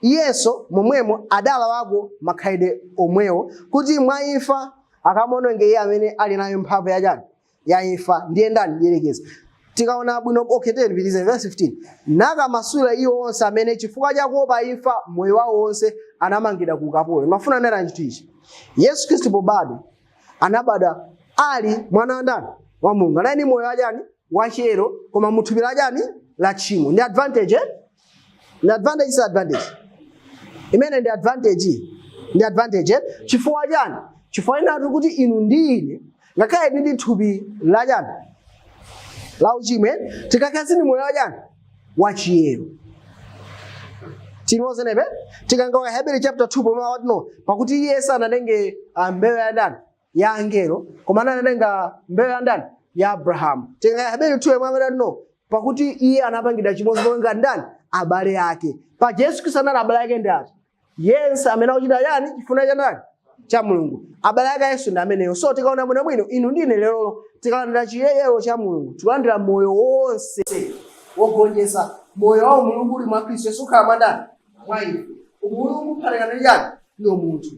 Yesu momwemo adala wako makhalidwe omwewo kuti mwa imfa akamononge iye amene ali nayo mphamvu ya chani ya imfa ndiye ndani mdierekezi. Tikaona bwino okay tiyeni verse 15. Nakamasula iwo onse amene chifukwa cha kuopa imfa moyo wawo wonse anamangidwa ku ukapolo. Mafuna nena chinthu ichi. Yesu Kristo pobadwa anabadwa ali mwana wa ndani wa Mulungu. Anali moyo wachani wachero koma muthupi la chani la tchimo. Ndi advantage Ndi advantage is advantage. Imene ndi advantage. Ndi advantage chifukwa chani? Chifukwa inatu kuti inu ndine ngakhale ndi thupi la chani la uchimwe tikakhazi ni moyo wachani wachiyero. Tinoze nebe tikanga Hebrew chapter 2 pomwe watino pakuti Yesu anatenge mbewu ya ndani ya angelo koma anatenga mbewu ya ndani ya Abraham. Tikanga Hebrew 2 pomwe watino pakuti iye anapangidwa chimodzi monga ndani abale yake. Pa Yesu Kristo anali abale yake ndani. Yesu amene akuchita yani chifuna cha ndani cha Mulungu. Abale yake Yesu ndi ameneyo. So tikaona bwino inu ndine lero tikalandira chiyero cha Mulungu. Tikulandira moyo wonse wogonjesa moyo wa Mulungu uli mwa Kristo Yesu khala mandani mwa ife. Mulungu phalekana ndi yani ndi munthu.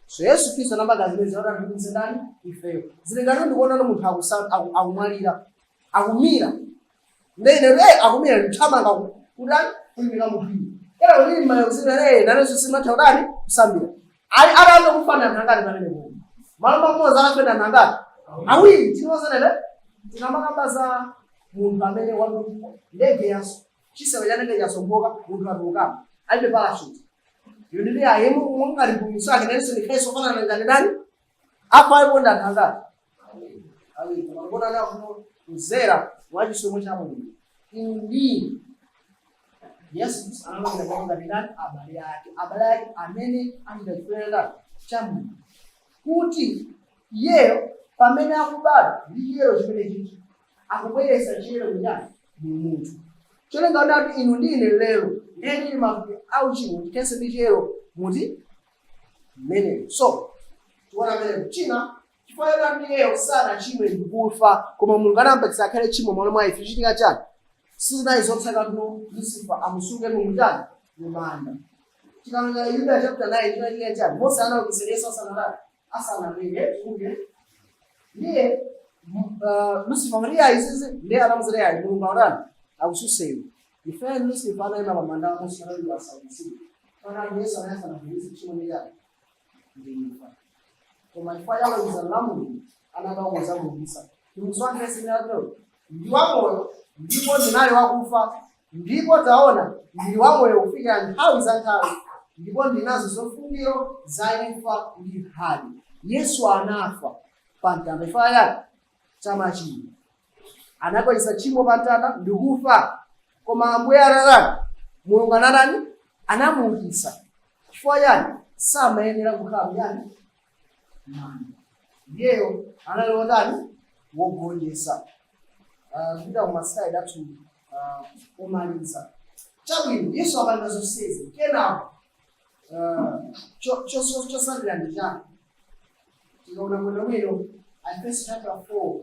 So Yesu Kristo anambaga zimene zinaona kuti ndani ifeyo. Zilingana ndikuona munthu akumwalira akumira. Ndene akumira mthamanga kudani kulimika muphiri. Kera ulimi mayo zile naneso simathaudani kusambira. Ali abantu kufana nangani pamene munthu. Malo mmoza akapenda nangani. Awiri tinozenele tinamakamba munthu amene walupo ndege yaso chisewe cha ndege yasomboka munthu atuka alibe parachute yonile ayemu mungari kumusaka nenso ni keso fana ngani ndani apa alipo ndanganga ali ngona na kuzera wachisomo cha Mulungu indi Yesu anamwambia kwamba ndani abale yake amene angakwenda cha Mulungu kuti yeye pamene akubala ndiyero chimene chichi akubweresa chiyero njani munthu cholenga kuti inu ndine lero ndeni mafupi au chimo tikese ndi chiyero muti mene so tuona mene china chifukwa ndiyeyo sana chimwe ndikufa koma Mulungu anampatsa akhale chimo mwana mwa ife chitika chani sizinayi zotsaka kuno Lucifer amusunge mu mtani mumanda tikamanga Yuda chapter 9 ndinali chani Mose anakuselesa sana asana mbele kunge ndiye Lucifer Maria izizi ndiye anamzrea Mulungu aonani akususeyo ife Lucifer anaima pamanda Mose anali wasausi kana Yesu anayasa na kuishi chimo ndiyani ndifa koma ifa yalo izalamu anabaoza mubisa kimswaki yesinado ndiwamoyo ndipo ndinayo wakufa ndipo taona ndiwamoyo ufika nthawi za nthawi ndipo ndinazo zofungiro za imfa ndi hadi. Yesu anafa pantanda ifa yake chama chino anakoisa chimo pantanda ndikufa koma Ambuye arara Mulungu anadani anamuukitsa chifukwa yani samayenera kukhala yani mani ndiyeyo analotani wogonjesa kuda kumaslide atu omaliza chabwino Yesu abanda zonsezi kenapo chosandira ndi chani tikaona bwinobwino Efeso chapter 4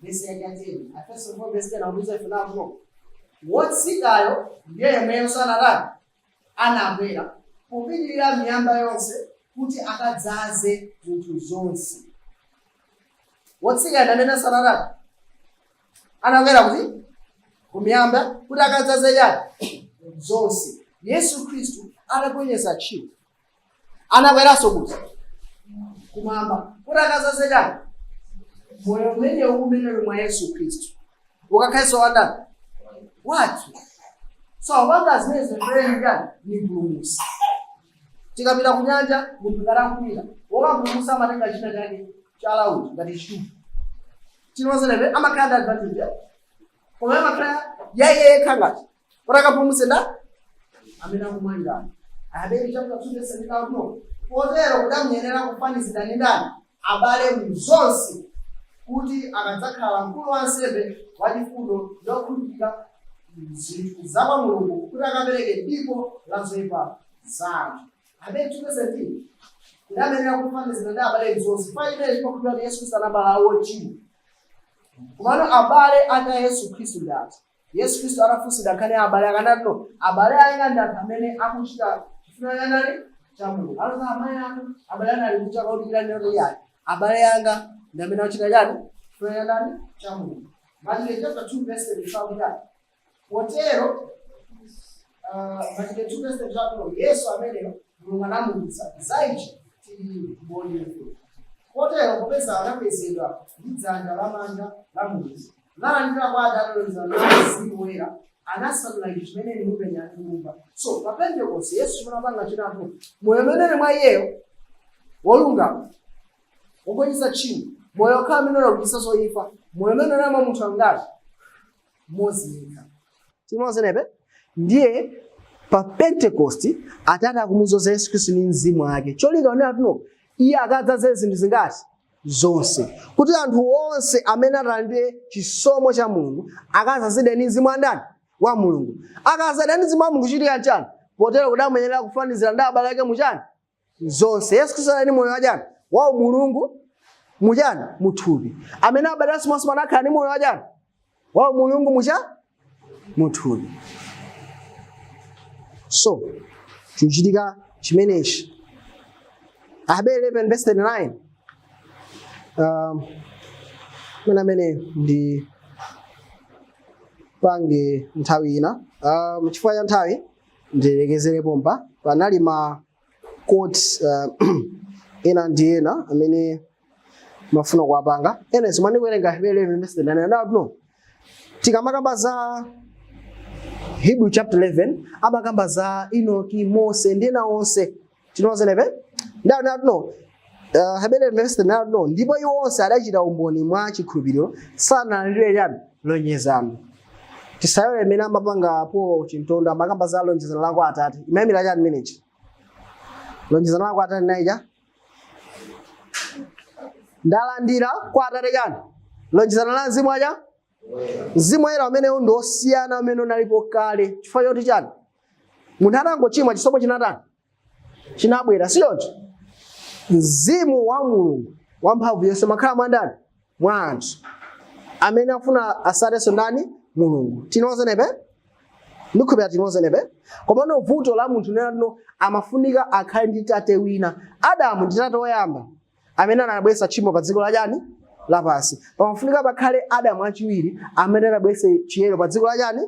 verse yake 10 Efeso 4 verse 10 auliza ifunapo wotsikayo ndiye yemweyo sanalani anabwera kupindira miyamba yonse kuti akadzaze zinthu zonse. Wotsika ndanena sanalani anabwera kuti kumiyamba kuti akadzaze yani zonse. Yesu Kristo anaponyesa chimo anabweranso kuti kumamba kuti akadzaze yani moyo umene umene mwa Yesu Kristo ukakhaso wandani watu so wanga zimene zimene yani ni bulumusi tikapita kunyanja munthu ngarakwira wakabulumusa amatenga china chake chalauti ngati shupa tinozelepe amakhala advantage koma amakhala yeye khangati kuti akabulumuse nda amene akumwalira Aheberi chapter 2 verse 9 potero kuti amuyenera kufanizira ndi ndani abale mzonse kuti akadzakhala mkulu wa nsembe wachifundo ndokhulupirika zinthu za kwa Mulungu kuti akapereke dipo la zoyipa zawo. Aheberi 2 verse 10 kuti amuyenera kufanizira ndi abale mzonse paine chikukhulupirira kuti Yesu Kristo anabala wochimwa kumano abale aka Yesu Kristo ndati Yesu Kristo anafunsira khane abale akanati no abale anga ndati amene akuchita chifuna nani cha Mulungu alota amayi anu abale anali kuchaka kuti ndani yake abale anga ndi amene achita chani chifuniro ndani cha Mulungu. Machitidwe chapter 2 verse 35 potero Machitidwe 2 verse 35 Yesu ameneyo Mulungu anamuwuza zaichi tili mboni ife. Potero popeza anapezedwa ndi dzanja lamanja la Mulungu nalandira kwa Atate na Mzimu Woyera anasanula ichi chimene ndi kupenya nyumba. So pa Pentecost Yesu chimapanga chinapo moyo umene mwa iyeyo wolungama wogwetsa tchimo moyo okhala amene unakutitsa zoyipa moyo umene unama munthu angati moziyika timozenepe ndiye pa Pentecost Atate akumudzoza Yesu Khristu ndi mzimu wake cholinga one atuno iye akadzaze zinthu zingati zonse kuti anthu onse amene atalandire chisomo cha Mulungu akadzazidwe ndi mzimu andani wa Mulungu akadzazidwa ndi mzimu wa Mulungu chitika chani potero kuti amenyera kufanizira ndi abale ake muchani zonse. Yesu Khristu ali moyo wajani wa Mulungu mujani muthupi amene abale ake monse anakhala ndi moyo wajani wa Mulungu muthupi. So chuchitika chimenechi Aheberi 11 verse 9 amene ndi pange nthawi ina chifukwa cha nthawi ndilekezere pompa panali ma quotes ena ndi ena amene mafuna kuwapanga ena zimene ndikuwerenga Aheberi 11 verse 9 no tikamakamba za Hebrew chapter 11 amakamba za Enoki, Mose ndi ena onse tinozenepe no Aheberi verse 9 no ndipo iwo onse adachita umboni mwa chikhulupiriro sanalandire yani lonjezano. Tisayole amene amapanga po chintondo amakamba za lonjezano la kwa Atate imayimira chani menechi lonjezano la kwa Atate naija ndalandira kwa Atate chani lonjezano la mzimu aja mzimu Woyera amene ndi osiyana amene unalipo kale chifukwa choti chani munthu atangochimwa chisomo chinatani chinabwera siyoncho mzimu wa Mulungu wamphamvu yonse makhala mwandani mwa anthu amene afuna asatenso ndani Mulungu tinozenepe ndikhupira tinozenepe komano vuto la munthu neno amafunika akhale ndi tate wina. Adamu ndi tate woyamba amene anabweretsa tchimo pa dziko la chani lapansi pamafunika pakhale Adamu achiwiri amene anabweretsa chiyero pa dziko la chani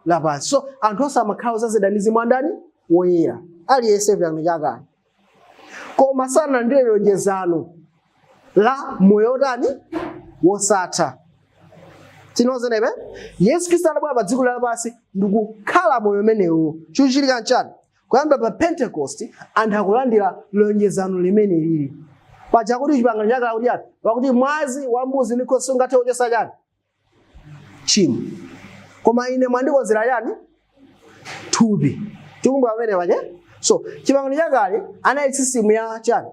lapansi. So anthu onse amakhala odzazidwa ndi mzimu wandani woyera aliyense vyanu chakani koma sanalandire lonjezano la moyo wotani wosatha tinozenepe. Yesu Khristu anabwera pa dziko lapansi ndikukhala moyo umenewo chuchitika nchani kuyamba pa Pentecost anthu akulandira lonjezano limene lili paja kuti chipangano chakale kuti ati pakuti mwazi wa mbuzi ndi khosi sungathe kuchotsa chani tchimo koma ine mwandikonzera chani thupi tikumbuka pamene paja. So chipangano chakale anali system ya chani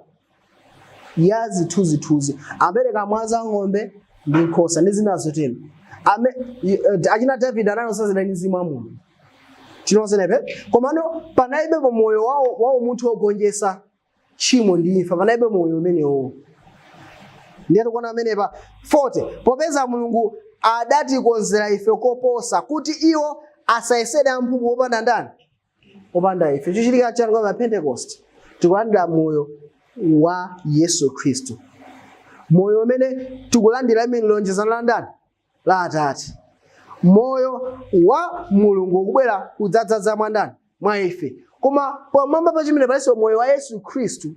ya zithunzithunzi apereka mwazi wa ng'ombe ndi nkhosa ndi zina zotero achina David anayosazira ndi mzimu wa Mulungu tinozenepe komano panalibe moyo wawo munthu wogonjetsa tchimo ndi imfa panalibe moyo umenewo ndiye tikuona amene pa 40 popeza Mulungu adatikonzera ife koposa kuti iwo asayesere amphumu opanda ndani opanda ife chichitika chani kwa Pentecost tikulandira moyo wa Yesu Khristu moyo umene tikulandira imene lonjezano la ndani la Atate moyo wa Mulungu kubwera kudzadzaza mwandani mwa ife koma pamwamba pa chimene palinso moyo wa Yesu Khristu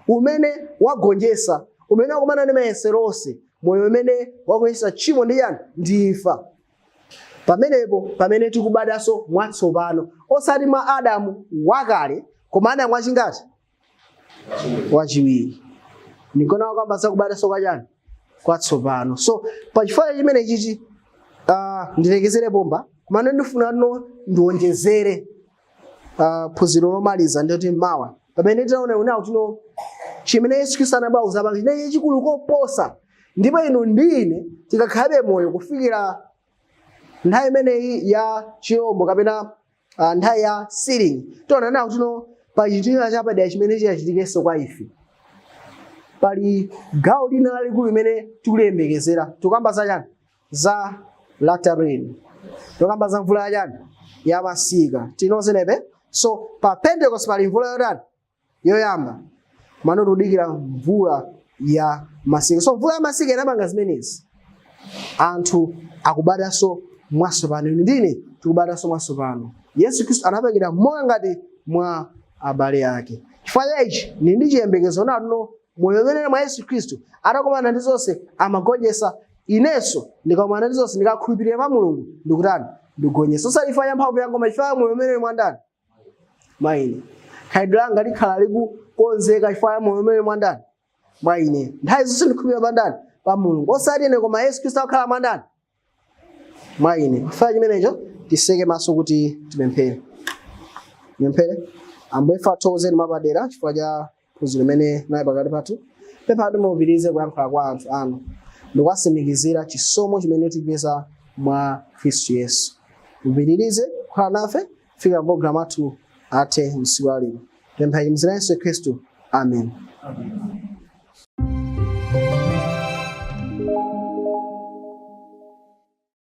umene wagonjetsa umene wakumana ndi mayesero onse moyo umene wagonjetsa tchimo ndi yani ndi imfa. Pamenepo pamene tikubadanso mwatsopano osati mwa Adamu wakale koma Adamu wachingati wachiwiri ndikona kwamba zakubadanso kwa chani kwatsopano. So pachifukwa chimene chichi ndilekezere bomba kumene ndifuna ndiwonjezere phunziro lomaliza ndoti mawa pamene tinaona kuti chimene Yesu Khristu anabwera kudzapanga chimene chikulu koposa ndipo inu ndine tikakhalabe moyo kufikira nthawi imeneyi ya chirombo kapena nthawi ya sealing tiona kuti pachitika chapadera chimene chiyachitikenso kwa ife pali gawo lina lalikulu limene tikuliyembekezera tikamba za chani za latter rain tikamba za mvula ya chani ya masika tinozenepe. So pa Pentecost pali mvula yotani yoyamba mano tudikira mvula ya masika. So mvula ya masika inapanga zimenezi. Anthu akubadaso mwasopano. Ndine tikubadaso mwasopano. Yesu Kristo anapangira monga ngati mwa abale ake. Chifukwa ichi ndi ndi chiyembekezo nato moyo umene mwa Yesu Kristo atakomana ndi zonse amagonjesa inenso ndikomana ndi zonse ndikakhulupirira pa Mulungu ndikutani ndigonjesa. Osalifanya mphamvu yangu machifukwa moyo umene mwa ndani mwa ine. Khalidwe langa likhala likukonzeka chifukwa moyo umene mwa ndani mwa ine. Nthawi zonse ndikhulupirira pa ndani pa Mulungu. Osati ine koma Yesu Kristo akhala mwa ndani mwa ine. Chifukwa chimenecho tiseke maso kuti tipemphere. Nyemphere Ambuye fathokozeni mapadera chifukwa cha phunziro limene naye pakati pathu. Pempha timupitirize kuyankhula kwa anthu anu ndikuwasimikizira chisomo chimene tipeza mwa Khristu Yesu. Mupitirize kukhala nafe fika programu athu athe msiku wa lero. Pempha m'dzina la Yesu Khristu. Amen.